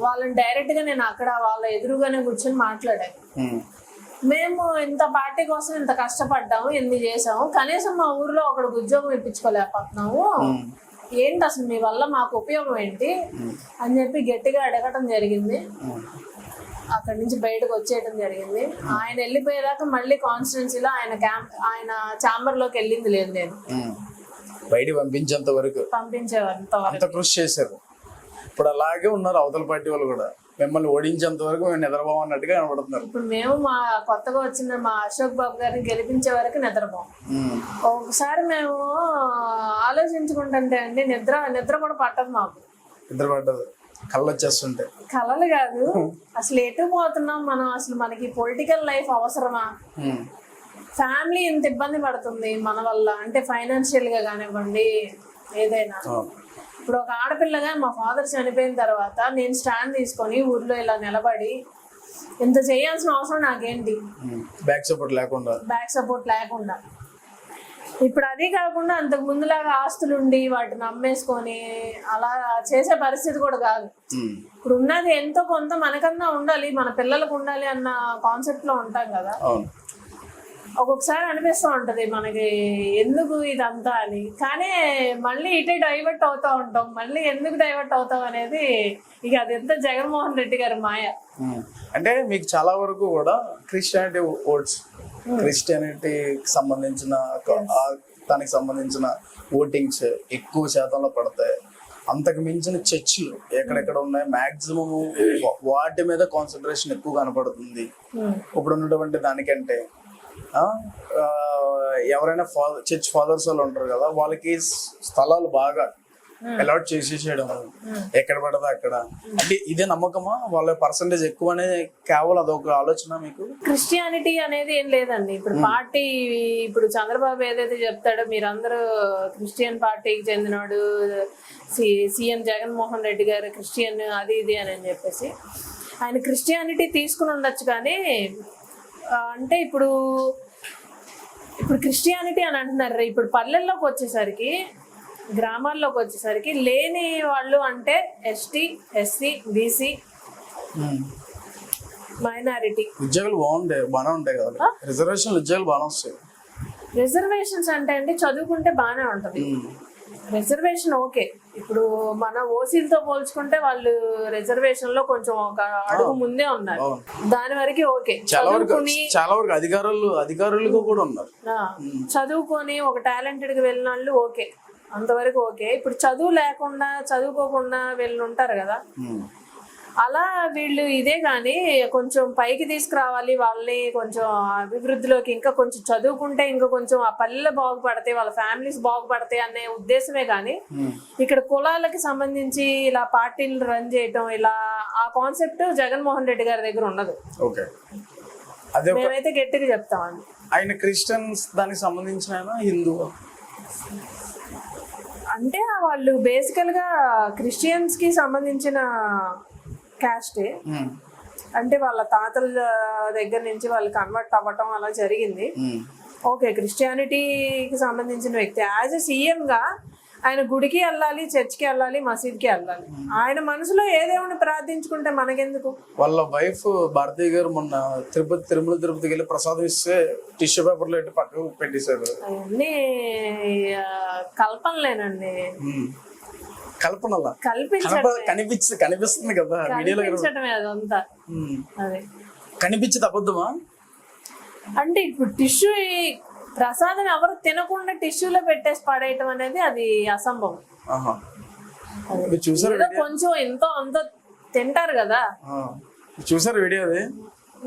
వాళ్ళని డైరెక్ట్ గా నేను అక్కడ వాళ్ళ ఎదురుగానే కూర్చొని మాట్లాడాను. మేము ఇంత పార్టీ కోసం ఇంత కష్టపడ్డాము, ఎన్ని చేసాము, కనీసం మా ఊర్లో ఒకడికి ఉద్యోగం ఇప్పించుకోలేకపోతున్నాము, ఏంటి అసలు మీ వల్ల మాకు ఉపయోగం ఏంటి అని చెప్పి గట్టిగా అడగటం జరిగింది. అక్కడి నుంచి బయటకు వచ్చేయడం జరిగింది. ఆయన వెళ్ళిపోయేదాకా మళ్ళీ కాన్స్టిట్యున్సీలో ఆయన ఛాంబర్ లోకి వెళ్ళింది లేదు. నేను బయట పంపించేంత వరకు కృషి చేశారు. ఇప్పుడు అలాగే ఉన్నారు అవతల పార్టీ వాళ్ళు కూడా, మిమ్మల్ని ఓడించేంత వరకు మేము నిద్రపోం అన్నట్టుగా కనబడుతున్నారు. ఇప్పుడు మేము మా కొత్తగా వచ్చిన మా అశోక్ బాబు గారిని గెలిపించే వరకు నిద్రపోం. ఒకసారి మేము ఆలోచించుకుంటుంటే అండి నిద్ర కూడా పట్టదు మాకు. నిద్ర పట్టదు, కళ్ళు వచ్చేస్తుంటాయి. కళలు కాదు, అసలు ఎటు పోతున్నాం మనం, అసలు మనకి పొలిటికల్ లైఫ్ అవసరమా, ఫ్యామిలీ ఇంత ఇబ్బంది పడుతుంది మన వల్ల అంటే ఫైనాన్షియల్ గా కానివ్వండి ఏదైనా. ఇప్పుడు ఒక ఆడపిల్లగా మా ఫాదర్ చనిపోయిన తర్వాత నేను స్టాండ్ తీసుకొని ఊర్లో ఇలా నిలబడి ఇంత చేయాల్సిన అవసరం నాకేంటి, బ్యాక్ సపోర్ట్ లేకుండా. ఇప్పుడు అది కాకుండా అంతకు ముందులాగా ఆస్తులుండి వాటిని అమ్మేసుకొని అలా చేసే పరిస్థితి కూడా కాదు. ఇప్పుడు ఉన్నది ఎంతో కొంత మనకన్నా ఉండాలి, మన పిల్లలకు ఉండాలి అన్న కాన్సెప్ట్ లో ఉంటాం కదా. ఒక్కొక్కసారి అనిపిస్తూ ఉంటది మనకి ఎందుకు ఇదంతా అని, కానీ మళ్ళీ ఇటే డైవర్ట్ అవుతా ఉంటాం. మళ్ళీ ఎందుకు డైవర్ట్ అవుతాం అనేది ఇక అదెంత జగన్మోహన్ రెడ్డి గారి మాయ. అంటే మీకు చాలా వరకు కూడా క్రిస్టియానిటీ ఓట్స్, క్రిస్టియానిటీకి సంబంధించిన దానికి సంబంధించిన ఓటింగ్స్ ఎక్కువ శాతంలో పడతాయి. అంతకు మించిన చర్చిలు ఎక్కడెక్కడ ఉన్నాయి మాక్సిమం వాటి మీద కాన్సన్ట్రేషన్ ఎక్కువ కనపడుతుంది ఇప్పుడు ఉన్నటువంటి దానికంటే. ఎవరైనా చర్చ్ ఫాదర్స్ వాళ్ళు ఉంటారు కదా, వాళ్ళకి స్థలాలు బాగా అలాట్ చేసేసేయడం ఎక్కడ పడదా అక్కడ. అంటే ఇదే నమ్మకమా, వాళ్ళ పర్సంటేజ్ ఎక్కువ అనేది కేవలం అదొక ఆలోచన మీకు? క్రిస్టియానిటీ అనేది ఏం లేదండి. ఇప్పుడు పార్టీ ఇప్పుడు చంద్రబాబు ఏదైతే చెప్తాడో మీరందరూ క్రిస్టియన్ పార్టీకి చెందినవాడు, సీఎం జగన్మోహన్ రెడ్డి గారు క్రిస్టియన్ అది ఇది అని చెప్పేసి ఆయన క్రిస్టియానిటీ తీసుకుని ఉండొచ్చు. కానీ అంటే ఇప్పుడు క్రిస్టియానిటీ అని అంటున్నారు. ఇప్పుడు పల్లెల్లోకి వచ్చేసరికి గ్రామాల్లోకి వచ్చేసరికి లేని వాళ్ళు అంటే ఎస్టీ, ఎస్సీ, బీసీ, మైనారిటీ ఉద్యోగాలు బాగానే ఉంటాయి కదా, రిజర్వేషన్ ఉద్యోగాలు బాగానే వస్తాయి. రిజర్వేషన్స్ అంటే అండి చదువుకుంటే బాగానే ఉంటది రిజర్వేషన్. ఓకే, ఇప్పుడు మన ఓసీలతో పోల్చుకుంటే వాళ్ళు రిజర్వేషన్ లో కొంచెం ఒక అడుగు ముందే ఉన్నారు, దాని వరకు ఓకే. చాలా వరకు అధికారులు కూడా ఉన్నారు. చదువుకొని ఒక టాలెంటెడ్ గా వెళ్ళిన వాళ్ళు ఓకే, అంతవరకు ఓకే. ఇప్పుడు చదువుకోకుండా వీళ్ళు ఉంటారు కదా, అలా వీళ్ళు ఇదే కానీ కొంచెం పైకి తీసుకురావాలి వాళ్ళని, కొంచెం అభివృద్ధిలోకి, ఇంకా కొంచెం చదువుకుంటే ఇంకా కొంచెం ఆ పల్లెలు బాగుపడతాయి, వాళ్ళ ఫ్యామిలీస్ బాగుపడతాయి అనే ఉద్దేశమే కానీ ఇక్కడ కులాలకి సంబంధించి ఇలా పార్టీలు రన్ చేయటం ఇలా ఆ కాన్సెప్ట్ జగన్మోహన్ రెడ్డి గారి దగ్గర ఉండదు. మేమైతే గట్టిగా చెప్తామండి. ఆయన క్రిస్టియన్స్ దానికి సంబంధించిన హిందూ అంటే వాళ్ళు బేసికల్ గా క్రిస్టియన్స్ కి సంబంధించిన క్యాస్టే, అంటే వాళ్ళ తాతల దగ్గర నుంచి వాళ్ళు కన్వర్ట్ అవ్వటం అలా జరిగింది. ఓకే, క్రిస్టియానిటీకి సంబంధించిన వ్యక్తి యాజ్ ఎ సీఎం గా ఆయన గుడికి వెళ్ళాలి, చర్చ్కి వెళ్ళాలి, మసీద్కి వెళ్ళాలి. ఆయన మనసులో ఏదేమని ప్రార్థించుకుంటే మనకెందుకు. వాళ్ళ వైఫ్ భారతీయ గారు మొన్న తిరుమల తిరుపతికి వెళ్ళి ప్రసాదం ఇస్తే టిష్యూ పేపర్లో పెట్టి పక్కకు పెట్టేశారు. అవన్నీ కల్పనలేనండి, కల్పనలా కనిపిస్తుంది కదా కనిపించడమే అదంతా. అదే కనిపించేది అబద్ధమా అంటే ఇప్పుడు టిష్యూ ప్రసాదం ఎవరు తినకుండా టిష్యూలో పెట్టేసి పడేయటం అనేది అది అసంభవం. కొంచెం ఎంతో అంత తింటారు కదా. చూసారు వీడియో? అది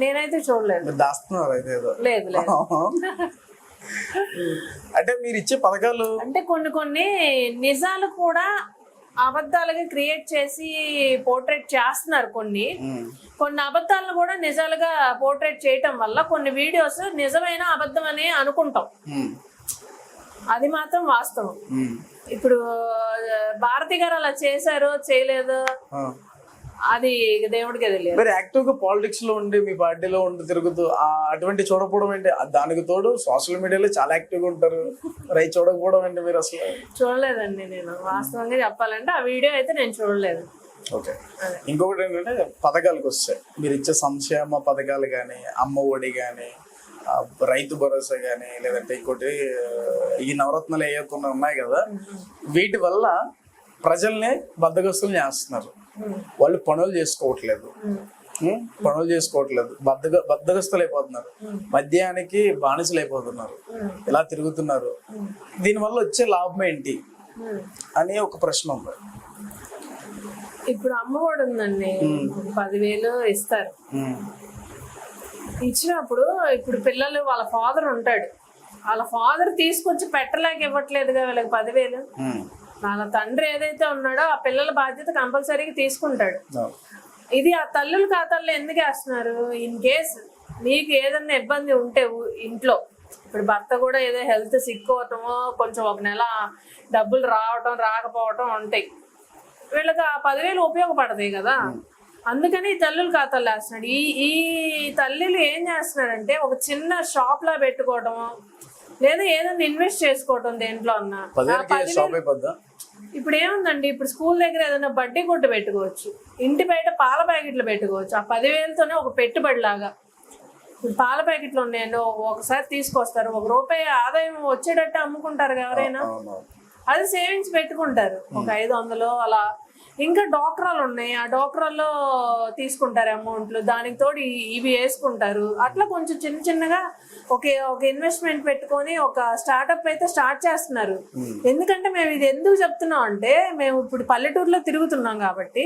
నేనైతే చూడలేదు. దాస్తున్నారు అయితే? లేదు లేదు. అంటే మీరు ఇచ్చే పథకాలు అంటే కొన్ని నిజాలు కూడా అబద్ధాలుగా క్రియేట్ చేసి పోర్ట్రేట్ చేస్తున్నారు. కొన్ని అబద్ధాలను కూడా నిజాలుగా పోర్ట్రేట్ చేయటం వల్ల కొన్ని వీడియోస్ నిజమైన అబద్ధం అని అనుకుంటాం. అది మాత్రం వాస్తవం. ఇప్పుడు భారతి గారు అలా చేశారో చేయలేదో అది దేవుడికే తెలియదు. మరి యాక్టివ్ గా పాలిటిక్స్ లో ఉండి మీ పార్టీలో ఉండి తిరుగుతూ అటువంటి చూడకపోవడం ఏంటి? దానికి తోడు సోషల్ మీడియాలో చాలా యాక్టివ్ గా ఉంటారు, మరి చూడకపోవడం ఏంటి మీరు? అసలు చూడలేదండి నేను, వాస్తవంగా చెప్పాలంటే ఆ వీడియో అయితే నేను చూడలేదు. ఓకే. ఇంకొకటి ఏంటంటే పథకాలకు వస్తాయి, మీరు ఇచ్చే సంక్షేమ పథకాలు కానీ, అమ్మ ఒడి కానీ, రైతు భరోసా కానీ, లేదంటే ఇంకోటి ఈ నవరత్నాలు ఏవైతే ఉన్నాయి కదా, వీటి వల్ల ప్రజల్ని బద్దగస్తులు చేస్తున్నారు. వాళ్ళు పనులు చేసుకోవట్లేదు, బద్దగస్తులు అయిపోతున్నారు, మద్యానికి బానిసలు అయిపోతున్నారు, ఇలా తిరుగుతున్నారు. దీనివల్ల వచ్చే లాభం ఏంటి అని ఒక ప్రశ్న ఉంది. ఇప్పుడు అమ్మఒడి ఉందండి, 10,000 ఇస్తారు. ఇచ్చినప్పుడు ఇప్పుడు పిల్లలు వాళ్ళ ఫాదర్ ఉంటాడు, వాళ్ళ ఫాదర్ తీసుకొచ్చి పెట్టలేక ఇవ్వట్లేదుగా వీళ్ళకి 10,000. వాళ్ళ తండ్రి ఏదైతే ఉన్నాడో ఆ పిల్లల బాధ్యత కంపల్సరీగా తీసుకుంటాడు. ఇది ఆ తల్లుల ఖాతాల్లో ఎందుకు వేస్తున్నారు? ఇన్ కేస్ మీకు ఏదన్నా ఇబ్బంది ఉంటే ఇంట్లో, ఇప్పుడు భర్త కూడా ఏదో హెల్త్ సిక్ అవటమో, కొంచెం ఒక నెల డబ్బులు రావటం రాకపోవటం ఉంటాయి, వీళ్ళకి ఆ 10,000 ఉపయోగపడతాయి కదా. అందుకని ఈ తల్లుల ఖాతాలు వేస్తున్నాడు. ఈ తల్లులు ఏం చేస్తున్నారంటే ఒక చిన్న షాప్ లా పెట్టుకోవటం, లేదా ఏదైనా ఇన్వెస్ట్ చేసుకోవటం దేంట్లో అన్నా. ఇప్పుడు ఏముందండి, ఇప్పుడు స్కూల్ దగ్గర ఏదైనా బడ్డీ కొట్టు పెట్టుకోవచ్చు, ఇంటి బయట పాల ప్యాకెట్లు పెట్టుకోవచ్చు. ఆ 10,000తోనే ఒక పెట్టుబడి లాగా. ఇప్పుడు పాల ప్యాకెట్లు ఉన్నాయండి, ఒకసారి తీసుకొస్తారు, ₹1 ఆదాయం వచ్చేటట్టు అమ్ముకుంటారు ఎవరైనా, అది సేవింగ్స్ పెట్టుకుంటారు, ఒక 500 అలా. ఇంకా డోక్రాలు ఉన్నాయి, ఆ డోక్రాల్లో తీసుకుంటారు అమౌంట్లు, దానికి తోడు ఇవి వేసుకుంటారు. అట్లా కొంచెం చిన్న చిన్నగా ఒక ఇన్వెస్ట్మెంట్ పెట్టుకొని ఒక స్టార్ట్అప్ అయితే స్టార్ట్ చేస్తున్నారు. ఎందుకంటే మేము ఇది ఎందుకు చెప్తున్నాం అంటే, మేము ఇప్పుడు పల్లెటూరులో తిరుగుతున్నాం కాబట్టి,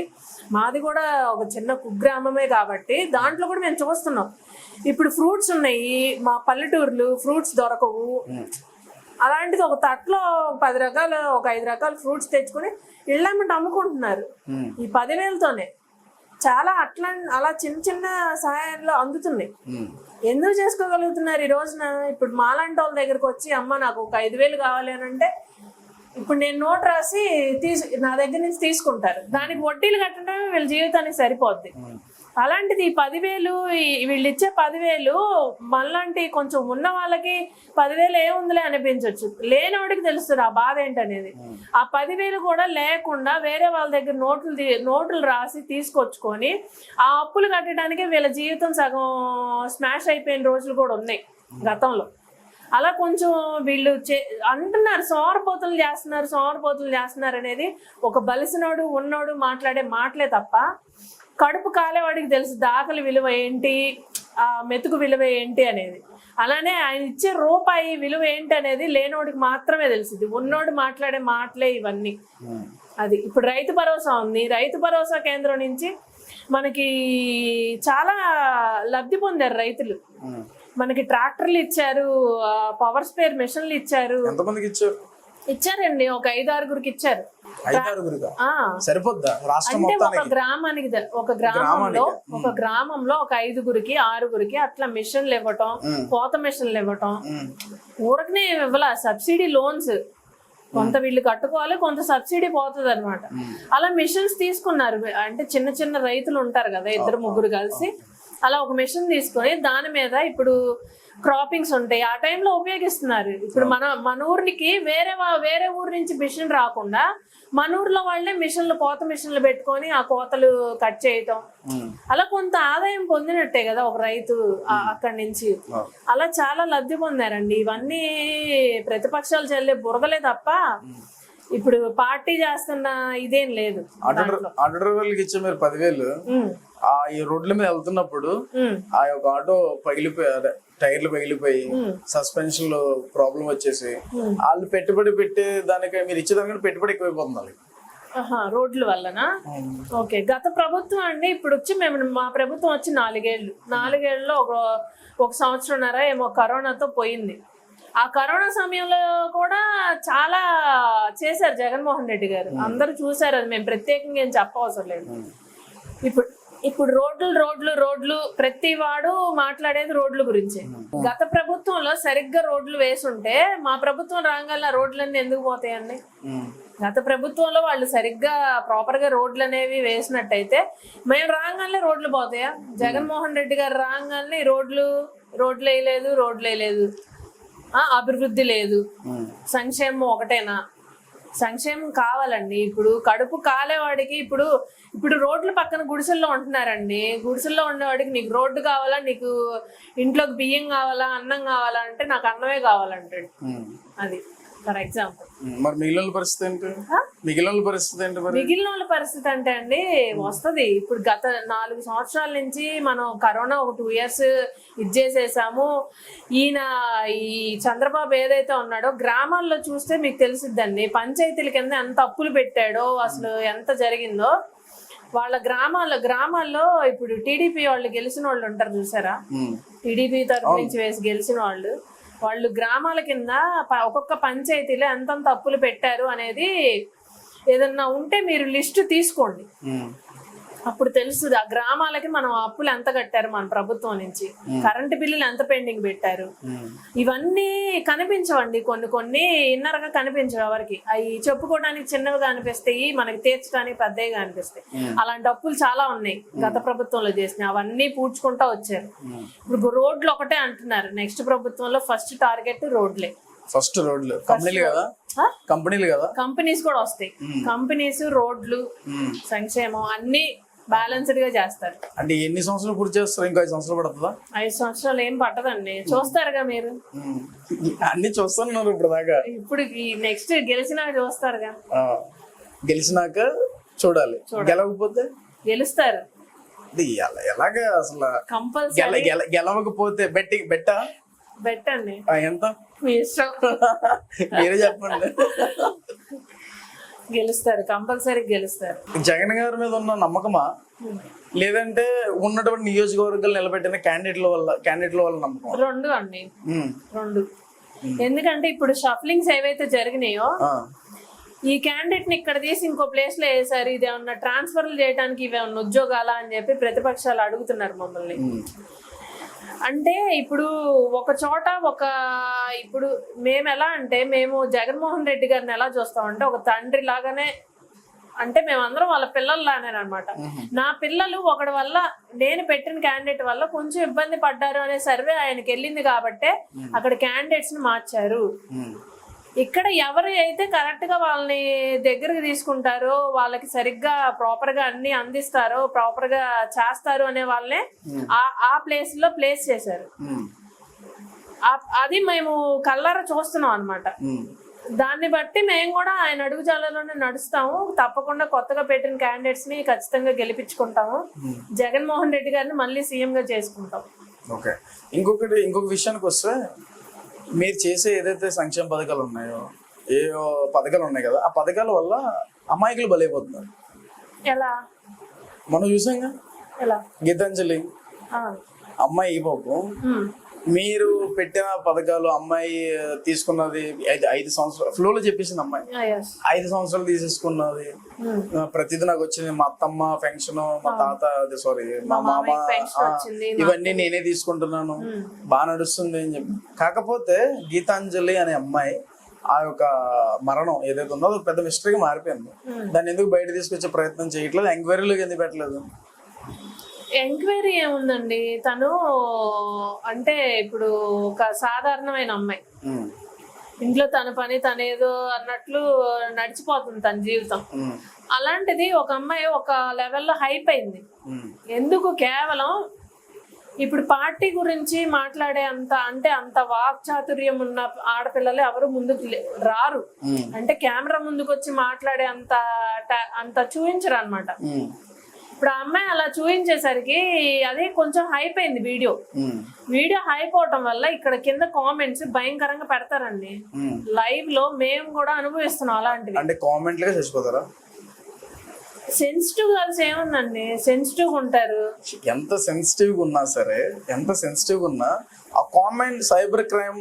మాది కూడా ఒక చిన్న కుగ్రామమే కాబట్టి దాంట్లో కూడా మేము చూస్తున్నాం. ఇప్పుడు ఫ్రూట్స్ ఉన్నాయి, మా పల్లెటూరులో ఫ్రూట్స్ దొరకవు. అలాంటిది ఒక తట్లో 10 రకాలు, ఒక 5 రకాల ఫ్రూట్స్ తెచ్చుకొని ఇళ్ళమ్మటి అమ్ముకుంటున్నారు ఈ 10,000తోనే. చాలా అలా చిన్న చిన్న సహాయాలు అందుతున్నాయి. ఎందుకు చేసుకోగలుగుతున్నారు ఈ రోజున? ఇప్పుడు మాలాంటి వాళ్ళ దగ్గరకు వచ్చి, అమ్మ నాకు ఒక 5,000 కావాలి అని అంటే, ఇప్పుడు నేను నోట్ రాసి నా దగ్గర నుంచి తీసుకుంటారు, దానికి వడ్డీలు కట్టడమే వీళ్ళ జీవితానికి సరిపోద్ది. అలాంటిది ఈ 10,000, వీళ్ళు ఇచ్చే 10,000 మనలాంటి కొంచెం ఉన్న వాళ్ళకి 10,000 ఏముందిలే అనిపించవచ్చు, లేనివాడికి తెలుస్తుంది ఆ బాధ ఏంటనేది. ఆ 10,000 కూడా లేకుండా వేరే వాళ్ళ దగ్గర నోట్లు రాసి తీసుకొచ్చుకొని ఆ అప్పులు కట్టడానికి వీళ్ళ జీవితం సగం స్మాష్ అయిపోయిన రోజులు కూడా ఉన్నాయి గతంలో. అలా కొంచెం వీళ్ళు అంటున్నారు సోమరపోతులు చేస్తున్నారు అనేది ఒక బలిసినోడు ఉన్నోడు మాట్లాడే మాటలే తప్ప, కడుపు కాలేవాడికి తెలుసు దాఖలు విలువ ఏంటి, ఆ మెతుకు విలువ ఏంటి అనేది. అలానే ఆయన ఇచ్చే రూపాయి విలువ ఏంటి అనేది లేనోడికి మాత్రమే తెలిసింది, ఉన్నోడు మాట్లాడే మాటలే ఇవన్నీ. అది ఇప్పుడు రైతు భరోసా ఉంది, రైతు భరోసా కేంద్రం నుంచి మనకి చాలా లబ్ధి పొందారు రైతులు. మనకి ట్రాక్టర్లు ఇచ్చారు, పవర్ స్పేర్ మిషన్లు ఇచ్చారు. ఎంతమందికి ఇచ్చారు? ఇచ్చారండి, ఒక 5-6గురికి ఇచ్చారు. అంటే ఒక గ్రామంలో ఒక 5గురికి 6గురికి అట్లా మిషన్లు ఇవ్వటం, కోత మిషన్లు ఇవ్వటం. ఊరకనే ఇవ్వాల, సబ్సిడీ లోన్స్ కొంత వీళ్ళు కట్టుకోవాలి, కొంత సబ్సిడీ పోతుంది అనమాట. అలా మిషన్స్ తీసుకున్నారు. అంటే చిన్న చిన్న రైతులు ఉంటారు కదా, 2-3 కలిసి అలా ఒక మిషన్ తీసుకొని దాని మీద ఇప్పుడు క్రాపింగ్స్ ఉంటాయి, ఆ టైంలో ఉపయోగిస్తున్నారు. ఇప్పుడు మన ఊరికి వేరే ఊరు నుంచి మిషన్ రాకుండా మన ఊర్లో వాళ్ళే కోత మిషన్లు పెట్టుకొని ఆ కోతలు కట్ చేయటం, అలా కొంత ఆదాయం పొందినట్టే కదా ఒక రైతు అక్కడి నుంచి. అలా చాలా లబ్ధి పొందారండి. ఇవన్నీ ప్రతిపక్షాలు చెల్లే బురదలే తప్ప ఇప్పుడు పార్టీ చేస్తున్న ఇదేం లేదు. ఇచ్చే మీరు 10,000 ఈ రోడ్ల మీద వెళ్తున్నప్పుడు ఆ యొక్క ఆటో టైర్లు పగిలిపోయి సస్పెన్షన్ లో ప్రాబ్లం వచ్చేసి వాళ్ళు పెట్టుబడి పెట్టే దానికి మీరు ఇచ్చేదానికంటే పెట్టుబడి ఎక్కువైపోతుంది రోడ్ల వల్లనా? ఓకే. గత ప్రభుత్వం అండి, ఇప్పుడు వచ్చి మా ప్రభుత్వం వచ్చి 4 ఏళ్ళలో ఒక సంవత్సరంన్నర ఏమో కరోనాతో పోయింది. ఆ కరోనా సమయంలో కూడా చాలా చేశారు జగన్మోహన్ రెడ్డి గారు. అందరూ చూసారు, అది మేము ప్రత్యేకంగా ఏం చెప్పవసరం లేదు. ఇప్పుడు ఇప్పుడు రోడ్లు ప్రతి వాడు మాట్లాడేది రోడ్ల గురించి. గత ప్రభుత్వంలో సరిగ్గా రోడ్లు వేసుంటే మా ప్రభుత్వం రాగానే రోడ్లన్నీ ఎందుకు పోతాయండి? గత ప్రభుత్వంలో వాళ్ళు సరిగ్గా ప్రాపర్ గా రోడ్లు అనేవి వేసినట్టయితే మేము రాగానే రోడ్లు పోతాయా? జగన్మోహన్ రెడ్డి గారు రాగానే రోడ్లు వేయలేదు, అభివృద్ధి లేదు, సంక్షేమం ఒకటేనా? సంక్షేమం కావాలండి. ఇప్పుడు కడుపు కాలేవాడికి ఇప్పుడు రోడ్ల పక్కన గుడిసెల్లో ఉంటున్నారండి. గుడిసెల్లో ఉండేవాడికి నీకు రోడ్డు కావాలా, నీకు ఇంట్లోకి బియ్యం కావాలా, అన్నం కావాలా అంటే నాకు అన్నమే కావాలంటాడు. అది ఫర్ ఎగ్జాంపుల్. మరి మిగిలిన పరిస్థితి ఏంటి? మిగిలిన వాళ్ళ పరిస్థితి అంటే అండి వస్తుంది. ఇప్పుడు గత 4 సంవత్సరాల నుంచి మనం కరోనా ఒక 2 years ఇచ్చేసేసాము. ఈ చంద్రబాబు ఏదైతే ఉన్నాడో గ్రామాల్లో చూస్తే మీకు తెలిసిద్దండి, పంచాయతీల కింద ఎంత అప్పులు పెట్టాడో, అసలు ఎంత జరిగిందో. వాళ్ళ గ్రామాల్లో ఇప్పుడు టీడీపీ వాళ్ళు గెలిచిన వాళ్ళు ఉంటారు చూసారా, టీడీపీ తరఫు నుంచి వేసి గెలిచిన వాళ్ళు గ్రామాల కింద ఒక్కొక్క పంచాయతీలో ఎంతంత అప్పులు పెట్టారు అనేది ఏదన్నా ఉంటే మీరు లిస్ట్ తీసుకోండి. అప్పుడు తెలుస్తుంది ఆ గ్రామాలకి మనం అప్పులు ఎంత కట్టారు మన ప్రభుత్వం నుంచి, కరెంటు బిల్లులు ఎంత పెండింగ్ పెట్టారు. ఇవన్నీ కనిపించవండి, కొన్ని ఇన్నరగా కనిపించవు ఎవరికి. అవి చెప్పుకోవడానికి చిన్నవిగా అనిపిస్తాయి, మనకి తీర్చడానికి పెద్దగా అనిపిస్తాయి. అలాంటి అప్పులు చాలా ఉన్నాయి గత ప్రభుత్వంలో చేసినాయి, అవన్నీ పూడ్చుకుంటా వచ్చారు. ఇప్పుడు రోడ్లు ఒకటే అంటున్నారు, నెక్స్ట్ ప్రభుత్వంలో ఫస్ట్ టార్గెట్ రోడ్లే. ఫస్ట్ రోడ్లు, కంపెనీస్ కూడా వస్తాయి. కంపెనీస్, రోడ్లు, సంక్షేమం అన్ని బ్యాలెన్స్డ్ గా చేస్తారు. అంటే ఎన్ని సంవత్సరాలు పూర్తి చేస్తారు? ఇంకా 5 సంవత్సరాలు పడుతుందా? 5 సంవత్సరాలు ఏం పట్టదండి, చూస్తారుగా మీరు. అన్ని చూస్తున్నారు ఇప్పుడు దాకా. ఇప్పుడు నెక్స్ట్ గెలిచినాక చూస్తారుగా. గెలిచినాక చూడాలి, గెలవకపోతే గెలుస్తారు. ఎలాగా అసలు? కంపల్సరీ గెలవకపోతే బెట్టండి. ఎంత మీ ఇష్టం, మీరే చెప్పండి. గెలుస్తారు, కంపల్సరీ గెలుస్తారు. జగన్ గారి మీద ఉన్న నమ్మకమా, లేదంటే ఉన్నటువంటి నియోజకవర్గాలు నిలబెట్టిన క్యాండిడేట్ల వల్ల నమ్మకం? రెండు అండి, రెండు. ఎందుకంటే ఇప్పుడు షఫ్లింగ్స్ ఏవైతే జరిగినాయో, ఈ క్యాండిడేట్ ని ఇక్కడ తీసి ఇంకో ప్లేస్ లో వేసారు, ఇది ఏమన్నా ట్రాన్స్ఫర్లు చేయడానికి ఇవేమన్నా ఉద్యోగాలా అని చెప్పి ప్రతిపక్షాలు అడుగుతున్నారు మమ్మల్ని. అంటే ఇప్పుడు ఒక చోట ఇప్పుడు మేము ఎలా అంటే, మేము జగన్మోహన్ రెడ్డి గారిని ఎలా చూస్తామంటే ఒక తండ్రి లాగానే, అంటే మేమందరం వాళ్ళ పిల్లల్లానే అనమాట. నా పిల్లలు ఒకటి వల్ల, నేను పెట్టిన క్యాండిడేట్ వల్ల కొంచెం ఇబ్బంది పడ్డారు అనే సర్వే ఆయనకి వెళ్ళింది కాబట్టే అక్కడ క్యాండిడేట్స్ ని మార్చారు. ఇక్కడ ఎవరు అయితే కరెక్ట్ గా వాళ్ళని దగ్గరికి తీసుకుంటారో, వాళ్ళకి సరిగ్గా ప్రాపర్ గా అన్ని అందిస్తారో, ప్రాపర్ గా చేస్తారు అనే వాళ్ళనే ఆ ప్లేస్ లో ప్లేస్ చేశారు. అది మేము కళ్ళారా చూస్తున్నాం అనమాట. దాన్ని బట్టి మేము కూడా ఆయన అడుగుజాలలోనే నడుస్తాము. తప్పకుండా కొత్తగా పెట్టిన క్యాండిడేట్స్ ని ఖచ్చితంగా గెలిపించుకుంటాము. జగన్మోహన్ రెడ్డి గారిని మళ్ళీ సీఎం గా చేసుకుంటాం. ఓకే. ఇంకొక విషయానికి వస్తే, మీరు చేసే ఏదైతే సంక్షేమ పథకాలు ఉన్నాయో, ఏ పథకాలు ఉన్నాయి కదా, ఆ పథకాల వల్ల అమాయకులు బలైపోతున్నారు. ఎలా? మనం చూసాంగా, గీతాంజలి అమ్మాయి ఈ పాపం, మీరు పెట్టిన పథకాలు అమ్మాయి తీసుకున్నది 5 సంవత్సరాలు ఫ్లోలో చెప్పేసింది. అమ్మాయి 5 సంవత్సరాలు తీసేసుకున్నది. ప్రతిదీ నాకు వచ్చింది, మా అత్తమ్మ పెన్షన్, మా తాత మా మామ, ఇవన్నీ నేనే తీసుకుంటున్నాను, బాగా నడుస్తుంది అని చెప్పి. కాకపోతే గీతాంజలి అనే అమ్మాయి ఆ యొక్క మరణం ఏదైతే ఉందో అది పెద్ద మిస్టరీగా మారిపోయింది. దాన్ని ఎందుకు బయట తీసుకొచ్చే ప్రయత్నం చేయట్లేదు? ఎంక్వైరీలోకి ఎందుకు పెట్టలేదు? ఎంక్వైరీ ఏముందండి, తను అంటే ఇప్పుడు ఒక సాధారణమైన అమ్మాయి, ఇంట్లో తన పని తనేదో అన్నట్లు నడిచిపోతుంది తన జీవితం. అలాంటిది ఒక అమ్మాయి ఒక లెవెల్లో హైప్ అయింది. ఎందుకు? కేవలం ఇప్పుడు పార్టీ గురించి మాట్లాడే అంత వాక్చాతుర్యం ఉన్న ఆడపిల్లలు ఎవరు ముందుకు రారు. అంటే కెమెరా ముందుకు వచ్చి మాట్లాడే అంత చూపించరు అనమాట. ఇప్పుడు ఆ అమ్మాయి అలా చూపించేసరికి అది కొంచెం హైప్ అయింది. వీడియో హైప్ అవటం వల్ల ఇక్కడ కింద కామెంట్స్ భయంకరంగా పెడతారండి. లైవ్ లో మేము కూడా అనుభవిస్తున్నాం అలాంటివి. అంటే కామెంట్ గా చచ్చిపోతారా? సెన్సిటివ్ కలిసి ఏముందండి, సెన్సిటివ్ ఉంటారు. ఎంత సెన్సిటివ్ ఉన్నా సరే, ఎంత సెన్సిటివ్ ఉన్నా ఆ కామెంట్ సైబర్ క్రైమ్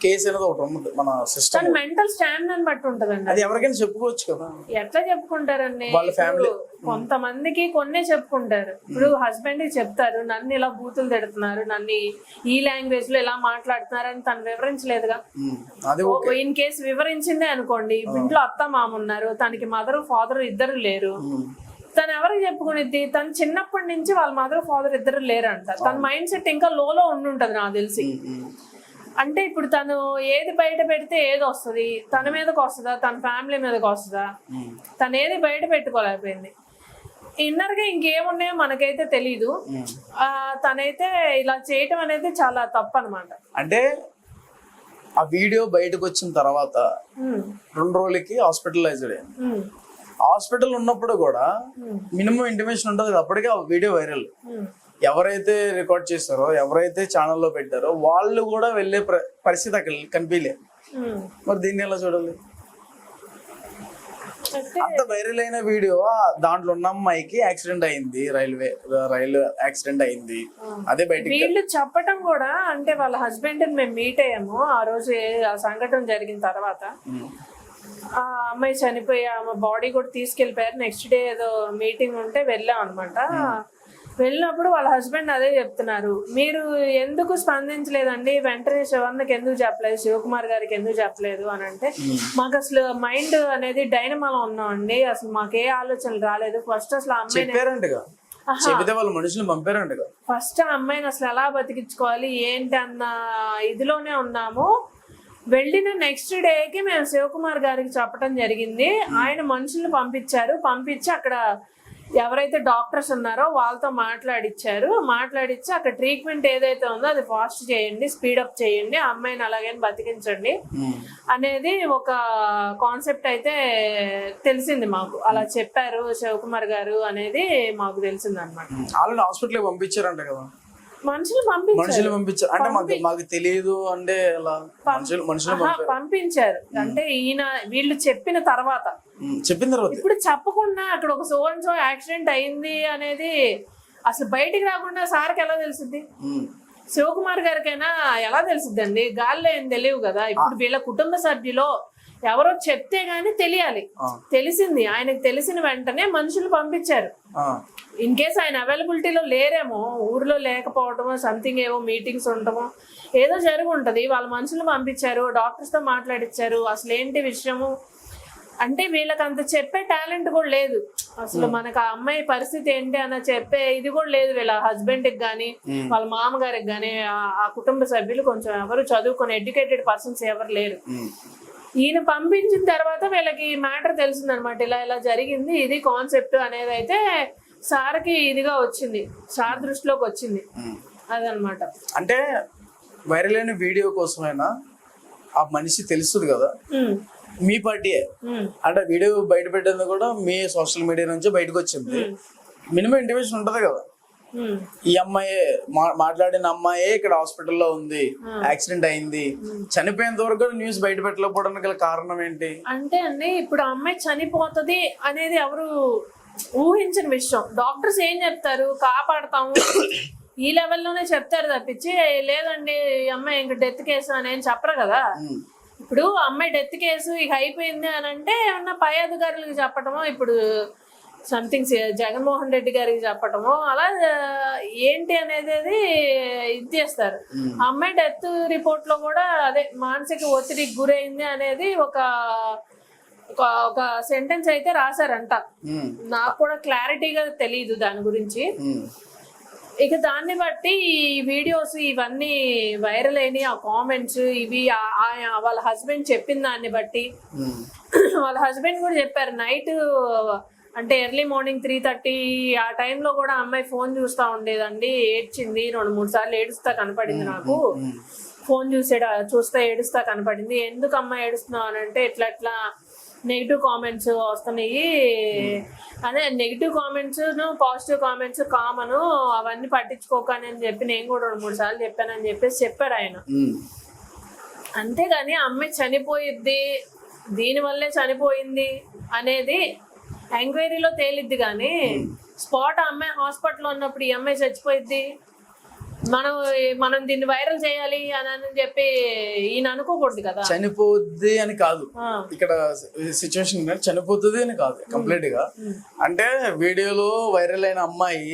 కేసు అనేది ఒకటి ఉంది మన సిస్టమ్. తన మెంటల్ స్టాండ్ బట్టి ఉంటదండి. అది ఎవరికైనా చెప్పుకోవచ్చు కదా. ఎట్లా చెప్పుకుంటారండి, వాళ్ళ ఫ్యామిలీ కొంతమందికి కొన్నే చెప్పుకుంటారు. ఇప్పుడు హస్బెండ్ కి చెప్తారు, నన్ను ఇలా బూతులు తిడుతున్నారు, నన్ను ఈ లాంగ్వేజ్ లో ఇలా మాట్లాడుతున్నారు అని తను వివరించలేదుగా. ఇన్ కేసు వివరించిందే అనుకోండి, ఇంట్లో అత్త మామ ఉన్నారు, తనకి మదర్ ఫాదర్ ఇద్దరు లేరు, తను ఎవరికి చెప్పుకునేది? తను చిన్నప్పటి నుంచి వాళ్ళ మదర్ ఫాదర్ ఇద్దరు లేరంట. తన మైండ్ సెట్ ఇంకా లోలో ఉండుంటది నాకు తెలిసి. అంటే ఇప్పుడు తను ఏది బయట పెడితే ఏది వస్తుంది, తన మీదకి వస్తుందా, తన ఫ్యామిలీ మీదకి వస్తుందా, తను ఏది బయట పెట్టుకోలేకపోయింది. ఇన్నర్ గా ఇంకేమున్నాయో మనకైతే తెలీదు. తనైతే ఇలా చేయటం అనేది చాలా తప్పు అనమాట. అంటే ఆ వీడియో బయటకు వచ్చిన తర్వాత 2 రోజులకి హాస్పిటలైజ్డ్ అయింది. హాస్పిటల్ ఉన్నప్పుడు కూడా మినిమం ఇంటిమేషన్ ఉంటుంది కదా, అప్పటికే ఆ వీడియో వైరల్. ఎవరైతే రికార్డ్ చేస్తారో, ఎవరైతే ఛానల్లో పెట్టారో వాళ్ళు కూడా వెళ్ళే పరిస్థితి అక్కడ కనిపించలేదు. మరి దీన్ని ఎలా చూడాలి? అంత వైరల్ అయిన వీడియో, దాంట్లో ఉన్న అమ్మాయికి యాక్సిడెంట్ అయింది, రైలు యాక్సిడెంట్ అయింది, అదే బయట వీళ్ళు చెప్పటం కూడా. అంటే వాళ్ళ హస్బెండ్ మేము మీట్ అయ్యాము ఆ రోజు, ఆ సంఘటన జరిగిన తర్వాత. ఆ అమ్మాయి చనిపోయి ఆమె బాడీ కూడా తీసుకెళ్లిపోయారు. నెక్స్ట్ డే ఏదో మీటింగ్ ఉంటే వెళ్ళాం అనమాట. వెళ్ళినప్పుడు వాళ్ళ హస్బెండ్ అదే చెప్తున్నారు, మీరు ఎందుకు స్పందించలేదండి, వెంటనే శివన్నకి ఎందుకు చెప్పలేదు, శివకుమార్ గారికి ఎందుకు చెప్పలేదు అని అంటే, మాకు అసలు మైండ్ అనేది డైనమాలో ఉన్నామండి, అసలు మాకు ఏ ఆలోచనలు రాలేదు. ఫస్ట్ అసలు ఫస్ట్ ఆ అమ్మాయిని అసలు ఎలా బతికించుకోవాలి ఏంటి అన్న ఇదిలోనే ఉన్నాము. వెళ్ళిన నెక్స్ట్ డేకి మేము శివకుమార్ గారికి చెప్పడం జరిగింది. ఆయన మనుషుల్ని పంపించి అక్కడ ఎవరైతే డాక్టర్స్ ఉన్నారో వాళ్ళతో మాట్లాడిచ్చి అక్కడ ట్రీట్మెంట్ ఏదైతే ఉందో అది ఫాస్ట్ చేయండి, స్పీడప్ చేయండి, ఆ అమ్మాయిని అలాగైనా బతికించండి అనేది ఒక కాన్సెప్ట్ అయితే తెలిసింది మాకు. అలా చెప్పారు శివకుమార్ గారు అనేది మాకు తెలిసింది అనమాట. హాస్పిటల్ పంపించారంట కదా, మనుషులు పంపించారు అంటే మాకు తెలియదు అంటే పంపించారు. అంటే వీళ్ళు చెప్పిన తర్వాత ఇప్పుడు చెప్పకుండా అక్కడ ఒక సో యాక్సిడెంట్ అయింది అనేది అసలు బయటికి రాకుండా సార్కి ఎలా తెలుసుద్ది? శివకుమార్ గారికైనా ఎలా తెలుసుద్దండి? గాల్లో ఏం తెలియవు కదా. ఇప్పుడు వీళ్ళ కుటుంబ సభ్యులో ఎవరో చెప్తే గానీ తెలియాలి. తెలిసింది, ఆయనకు తెలిసిన వెంటనే మనుషులు పంపించారు. ఇన్ కేసు ఆయన అవైలబిలిటీలో లేరేమో, ఊర్లో లేకపోవటమో, సంథింగ్ ఏవో మీటింగ్స్ ఉండటమో ఏదో జరిగి ఉంటది. వాళ్ళ మనుషులు పంపించారు, డాక్టర్స్ తో మాట్లాడించారు. అసలు ఏంటి విషయము అంటే వీళ్ళకి అంత చెప్పే టాలెంట్ కూడా లేదు. అసలు మనకు ఆ అమ్మాయి పరిస్థితి ఏంటి అన్న చెప్పే ఇది కూడా లేదు వీళ్ళ హస్బెండ్ కి గానీ, వాళ్ళ మామగారికి గానీ. ఆ కుటుంబ సభ్యులు కొంచెం ఎవరు చదువుకుని ఎడ్యుకేటెడ్ పర్సన్స్ ఎవరు లేరు. ఈయన పంపించిన తర్వాత వీళ్ళకి మ్యాటర్ తెలిసిందనమాట, ఇలా జరిగింది, ఇది కాన్సెప్ట్ అనేది అయితే సార్కి ఇదిగా వచ్చింది, సార్ దృష్టిలోకి వచ్చింది. అదనమాట. అంటే వైరల్ అయిన వీడియో కోసమైనా ఆ మనిషి తెలుస్తుంది కదా, మీ పార్టీయే అంటే వీడియో బయట పెట్టేందుకు కూడా మీ సోషల్ మీడియా నుంచి బయటకు వచ్చింది. మినిమం ఇంటిమేషన్ ఉంటది కదా, ఈ అమ్మాయి మాట్లాడిన అమ్మాయే ఇక్కడ హాస్పిటల్లో ఉంది, యాక్సిడెంట్ అయింది, చనిపోయేంత వరకు న్యూస్ బయట పెట్టలేకపోవడానికి గల కారణం ఏంటి అంటే అండి, ఇప్పుడు ఆ అమ్మాయి చనిపోతుంది అనేది ఎవరు ఊహించిన విషయం. డాక్టర్స్ ఏం చెప్తారు, కాపాడతాము ఈ లెవెల్లోనే చెప్తారు తప్పించి, లేదండి ఈ అమ్మాయి ఇంక డెత్ కేసు అని ఏం చెప్పరు కదా. ఇప్పుడు అమ్మాయి డెత్ కేసు ఇక అయిపోయింది అని అంటే ఏమన్నా పై అధికారులకు చెప్పటమో, ఇప్పుడు సంథింగ్ జగన్మోహన్ రెడ్డి గారికి చెప్పటమో అలా ఏంటి అనేది ఇది చేస్తారు. అమ్మాయి డెత్ రిపోర్ట్ లో కూడా అదే మానసిక ఒత్తిడికి గురైంది అనేది ఒక సెంటెన్స్ అయితే రాశారంట. నాకు కూడా క్లారిటీగా తెలియదు దాని గురించి. ఇక దాన్ని బట్టి ఈ వీడియోస్ ఇవన్నీ వైరల్ అయినాయి. ఆ కామెంట్స్ ఇవి వాళ్ళ హస్బెండ్ చెప్పిన దాన్ని బట్టి, వాళ్ళ హస్బెండ్ కూడా చెప్పారు నైట్ అంటే ఎర్లీ మార్నింగ్ 3:30 ఆ టైంలో కూడా అమ్మాయి ఫోన్ చూస్తూ ఉండేదండి, ఏడ్చింది 2-3 సార్లు ఏడుస్తా కనపడింది నాకు, ఫోన్ చూస్తే ఏడుస్తా కనపడింది. ఎందుకు అమ్మాయి ఏడుస్తున్నావు అని అంటే ఇట్లా నెగిటివ్ కామెంట్స్ వస్తున్నాయి, అదే negative comments positive comments common, అవన్నీ పట్టించుకోకని అని చెప్పి నేను కూడా 2-3 సార్లు చెప్పానని చెప్పేసి చెప్పారు ఆయన. అంతేగాని అమ్మాయి చనిపోయిద్ది, దీనివల్లే చనిపోయింది అనేది ఎంక్వైరీలో తేలిద్ది. కానీ స్పాట్ అమ్మాయి హాస్పిటల్లో ఉన్నప్పుడు ఈ అమ్మాయి చచ్చిపోయిద్ది మనం దీన్ని వైరల్ చేయాలి అని చెప్పి ఈయన అనుకోకూడదు కదా. చనిపోద్ది అని కాదు ఆ, ఇక్కడ సిచ్యువేషన్, చనిపోతుంది అని కాదు కంప్లీట్ గా. అంటే వీడియోలో వైరల్ అయిన అమ్మాయి,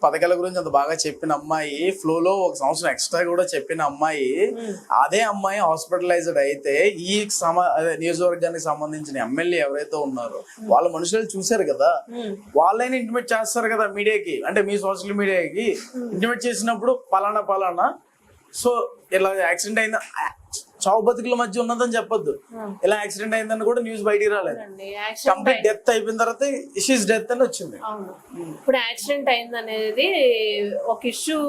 పథకాల గురించి అంత బాగా చెప్పిన అమ్మాయి, ఫ్లో లో 1 సంవత్సరం ఎక్స్ట్రా కూడా చెప్పిన అమ్మాయి, అదే అమ్మాయి హాస్పిటలైజ్డ్ అయితే ఈ అదే నియోజకవర్గానికి సంబంధించిన ఎమ్మెల్యే ఎవరైతే ఉన్నారో వాళ్ళ మనుషులు చూశారు కదా, వాళ్ళైనా ఇంటిమేట్ చేస్తారు కదా మీడియాకి, అంటే మీ సోషల్ మీడియాకి ఇంటిమేట్ చేసినప్పుడు పలానా సో ఇలా యాక్సిడెంట్ అయిందా, చావు బతుకుల మధ్య ఉన్నదని చెప్పొద్దు, ఇలా యాక్సిడెంట్ అయిందని కూడా న్యూస్ బయటికి రాలేదు. కంప్లీట్ డెత్ అయిపోయిన తర్వాత ఇష్యూస్ డెత్ అని వచ్చింది. అవును, ఇప్పుడు యాక్సిడెంట్ అయింది అనేది ఒక ఇష్యూ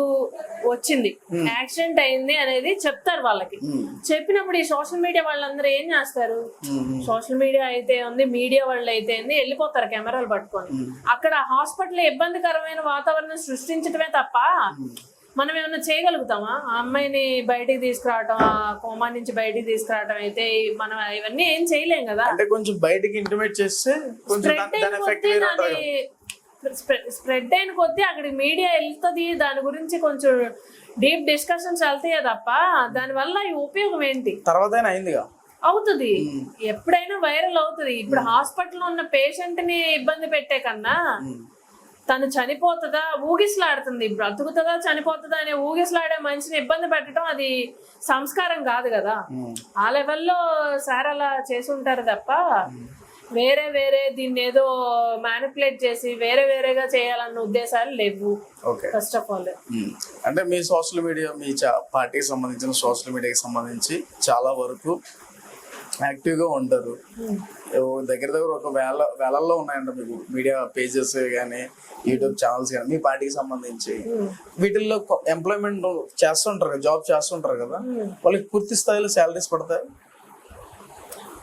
వచ్చింది, యాక్సిడెంట్ అయింది అనేది చెప్తారు వాళ్ళకి. చెప్పినప్పుడు ఈ సోషల్ మీడియా వాళ్ళందరూ ఏం చేస్తారు, సోషల్ మీడియా అయితే ఉంది, మీడియా వాళ్ళు అయితే ఉంది, వెళ్ళిపోతారు కెమెరాలు పట్టుకొని. అక్కడ హాస్పిటల్ ఇబ్బందికరమైన వాతావరణం సృష్టించడమే తప్ప మనం ఏమన్నా చేయగలుగుతామా? ఆ అమ్మాయిని బయటికి తీసుకురావటం, ఆ కోమా నుంచి బయటికి తీసుకురావటం అయితే మనం ఇవన్నీ ఏం చేయలేం కదా. అంటే కొంచెం బయటికి ఇంటిమేట్ చేస్తే కొంచెం స్ప్రెడ్ అయిన కొద్దీ అక్కడికి మీడియా వెళ్తుంది, దాని గురించి కొంచెం డీప్ డిస్కషన్స్ వెళ్తాయే తప్ప దానివల్ల ఈ ఉపయోగం ఏంటి? తర్వాత అయిందిగా అవుతుంది, ఎప్పుడైనా వైరల్ అవుతుంది. ఇప్పుడు హాస్పిటల్ ఉన్న పేషెంట్ ని ఇబ్బంది పెట్టే కన్నా తను చనిపోతుందా ఊగిసలాడుతుంది, బ్రతుకుతుందా చనిపోతుందా అనే ఊగిసలాడే మనిషిని ఇబ్బంది పెట్టడం అది సంస్కారం కాదు కదా. ఆ లెవెల్లో సార్ అలా చేసి ఉంటారు తప్ప వేరే దీన్ని ఏదో మ్యానిపులేట్ చేసి వేరేగా చేయాలన్న ఉద్దేశాలు లేవు ఫస్ట్ ఆఫ్ ఆల్. అంటే మీ సోషల్ మీడియా, మీ పార్టీకి సంబంధించిన సోషల్ మీడియాకి సంబంధించి చాలా వరకు యాక్టివ్ గా ఉంటారు. దగ్గర ఒక వేలల్లో ఉన్నాయంట మీకు మీడియా పేజెస్ కానీ యూట్యూబ్ ఛానల్స్ కానీ మీ పార్టీకి సంబంధించి. వీటిల్లో ఎంప్లాయ్మెంట్ చేస్తుంటారు కదా, జాబ్ చేస్తుంటారు కదా, వాళ్ళకి పూర్తి స్థాయిలో శాలరీస్ పడతాయి?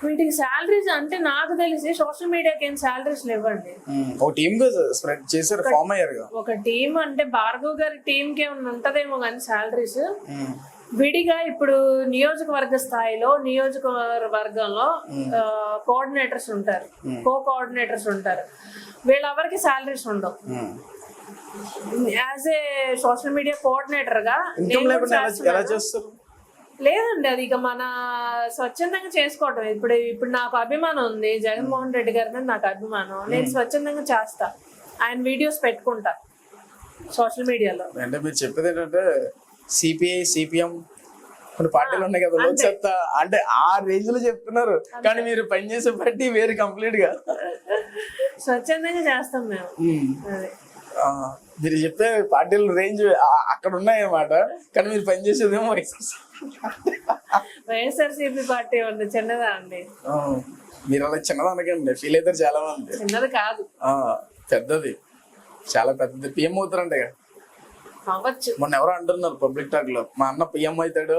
వీటికి శాలరీస్ అంటే నాకు తెలిసి సోషల్ మీడియాకి ఏం శాలరీస్ లేవండి. ఒక టీమ్ గా స్ప్రెడ్ చేశారు, ఫామ్ అయ్యారు. ఒక టీమ్ అంటే భార్గవ్ గారి టీమ్ కి ఏమైనా ఉంటదేమో కానీ శాలరీస్ విడిగా ఇప్పుడు నియోజకవర్గ స్థాయిలో నియోజకవర్గంలో కోఆర్డినేటర్స్ ఉంటారు, కోఆర్డినేటర్స్ ఉంటారు, వీళ్ళెవరికి శాలరీస్ ఉండవు. As a social media coordinator గా లేదండి, అది ఇక మన స్వచ్ఛందంగా చేసుకోవటం. ఇప్పుడు నాకు అభిమానం ఉంది, జగన్మోహన్ రెడ్డి గారి మీద నాకు అభిమానం, నేను స్వచ్ఛందంగా చేస్తా, ఆయన వీడియోస్ పెట్టుకుంటా సోషల్ మీడియాలో. అంటే మీరు చెప్పేది ఏంటంటే సిపిఐ సిపిఎం కొన్ని పార్టీలు ఉన్నాయి కదా, లోక్సత్తా అంటే ఆ రేంజ్ లో చెప్తున్నారు, కానీ మీరు పనిచేసే పార్టీ వేరు కంప్లీట్ గా. స్వచ్ఛందంగా చేస్తాం మేము. మీరు చెప్పే పార్టీల రేంజ్ అక్కడ ఉన్నాయన్నమాట, కానీ మీరు పనిచేసేదేమో వైఎస్ఆర్సీపీ పార్టీ ఉంది, చిన్నదా అండి. మీరు అలా చిన్నది అనకండి, ఫీల్ అవుతారు చాలా మంది. చిన్నది కాదు, పెద్దది, చాలా పెద్దది. పిఎం అవుతారంట అవ్వచ్చు. మొన్న ఎవరో అంటున్నారు పబ్లిక్ టాక్ లో, మా అన్న పిఎం అవుతాడు,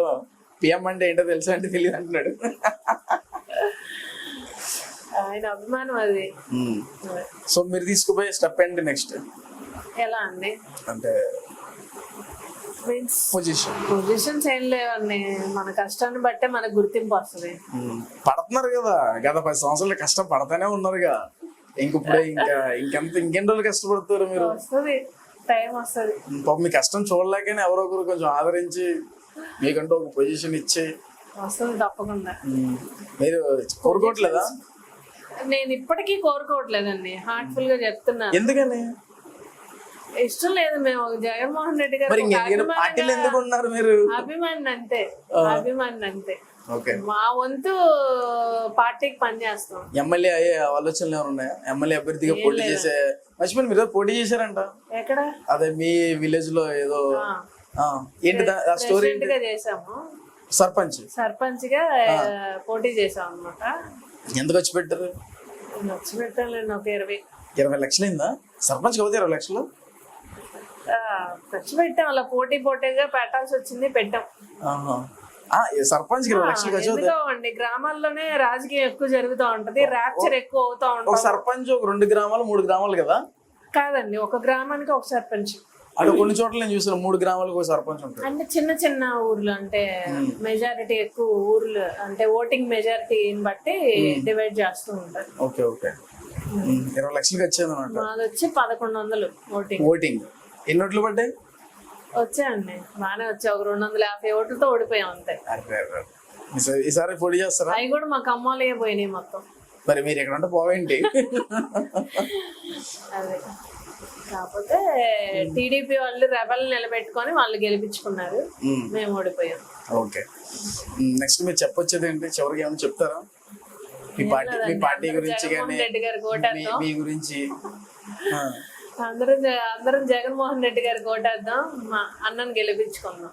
పిఎం అంటే ఏంటో తెలుసా అంటే తెలియదు అంటున్నాడు. ఆయన అభిమానం అది. సో మీరు తీసుకుపోయే స్టెప్ ఏంటి నెక్స్ట్? ఎలా అండి అంటే పొజిషన్స్ ఏం లేవండి, మన కష్టాన్ని బట్టే మనకు గుర్తింపు వస్తుంది. పడుతున్నారు కదా, గత 10 సంవత్సరాలు కష్టం పడతానే ఉన్నారుగా, ఇంకప్పుడు ఇంకెన్ని రోజులు కష్టపడుతారు మీరు? వస్తుంది, టైం వస్తుంది. మీ కష్టం చూడలేకనే ఎవరో ఒకరు కొంచెం ఆదరించి మీకంటూ ఒక పొజిషన్ ఇచ్చి వస్తుంది తప్పకుండా. మీరు కోరుకోవట్లేదా? నేను ఇప్పటికీ కోరుకోవట్లేదండి, హార్ట్ఫుల్ గా చెప్తున్నాను. ఎందుకని? ఇష్టం లేదు. మేము జగన్మోహన్ రెడ్డి గారు అభిమాని అంతే, అభిమాని అంతే. మా వంతు పార్టీకి పనిచేస్తాం. ఎమ్మెల్యే అయ్యే ఆలోచనలు ఏమైనా ఉన్నాయా? ఎమ్మెల్యే అభ్యర్థిగా పోటీ చేసే మర్చిపోయి మీరు పోటీ చేశారంట. ఎక్కడ? అదే మీ విలేజ్ లో ఏదో ఏంటి స్టోరీ? చేసాము, సర్పంచ్ గా పోటీ చేసాం అనమాట. ఎంత ఖర్చు పెట్టారు? ఖర్చు పెట్టాలండి ఒక 20 లక్షలు అయిందా? సర్పంచ్ కాబట్టి 20 లక్షలు ఖర్చు పెట్టాం. అలా పోటీగా పెట్టాల్సి వచ్చింది, పెట్టాం. సర్పంచ్ 20 లక్షలు ఖర్చు అవుతుంది. గ్రామాల్లోనే రాజకీయం ఎక్కువ జరుగుతూ ఉంటది, ర్యాప్చర్ ఎక్కువ అవుతా ఉంటది. సర్పంచ్ ఒక 2 గ్రామాలు 3 గ్రామాలు కదా? కాదండి, ఒక గ్రామానికి ఒక సర్పంచ్. అంటే కొన్ని చోట్ల నేను చూసాను 3 గ్రామాలకు ఒక సర్పంచ్ ఉంటాడు. అంటే చిన్న ఊర్లు, అంటే మెజారిటీ ఎక్కువ ఊర్లు, అంటే ఓటింగ్ మెజారిటీని బట్టి డివైడ్ చేస్తూ ఉంటారు. ఓకే 20 లక్షలు ఖర్చు అయింది అన్నమాట. మాది వచ్చి 1100 ఓటింగ్. ఎన్ని ఓట్లు పడ్డాయి? వచ్చాయండి, బాగానే వచ్చాయి. ఒక 250 ఓట్లతో ఓడిపోయాం అంతే. అరే, అరే. ఈసారి పోటీ చేస్తారా? అవి కూడా మా కమ్మోలే పోయినాయి మొత్తం. మరి మీరు ఎక్కడ ఉంటే పోవేంటి? అదే కాకపోతే టీడీపీ వాళ్ళు రెబల్ నిలబెట్టుకొని వాళ్ళు గెలిపించుకున్నారు, మేము ఓడిపోయాం. ఓకే, నెక్స్ట్ మీరు చెప్పొచ్చేది ఏంటి? చివరికి ఏమైనా చెప్తారా మీ పార్టీ గురించి కానీ జగన్మోహన్ రెడ్డి గారికి ఓటేద్దాం. మీ గురించి? అందరం జగన్మోహన్ రెడ్డి గారికి ఓటేద్దాం, మా అన్నని గెలిపించుకుందాం.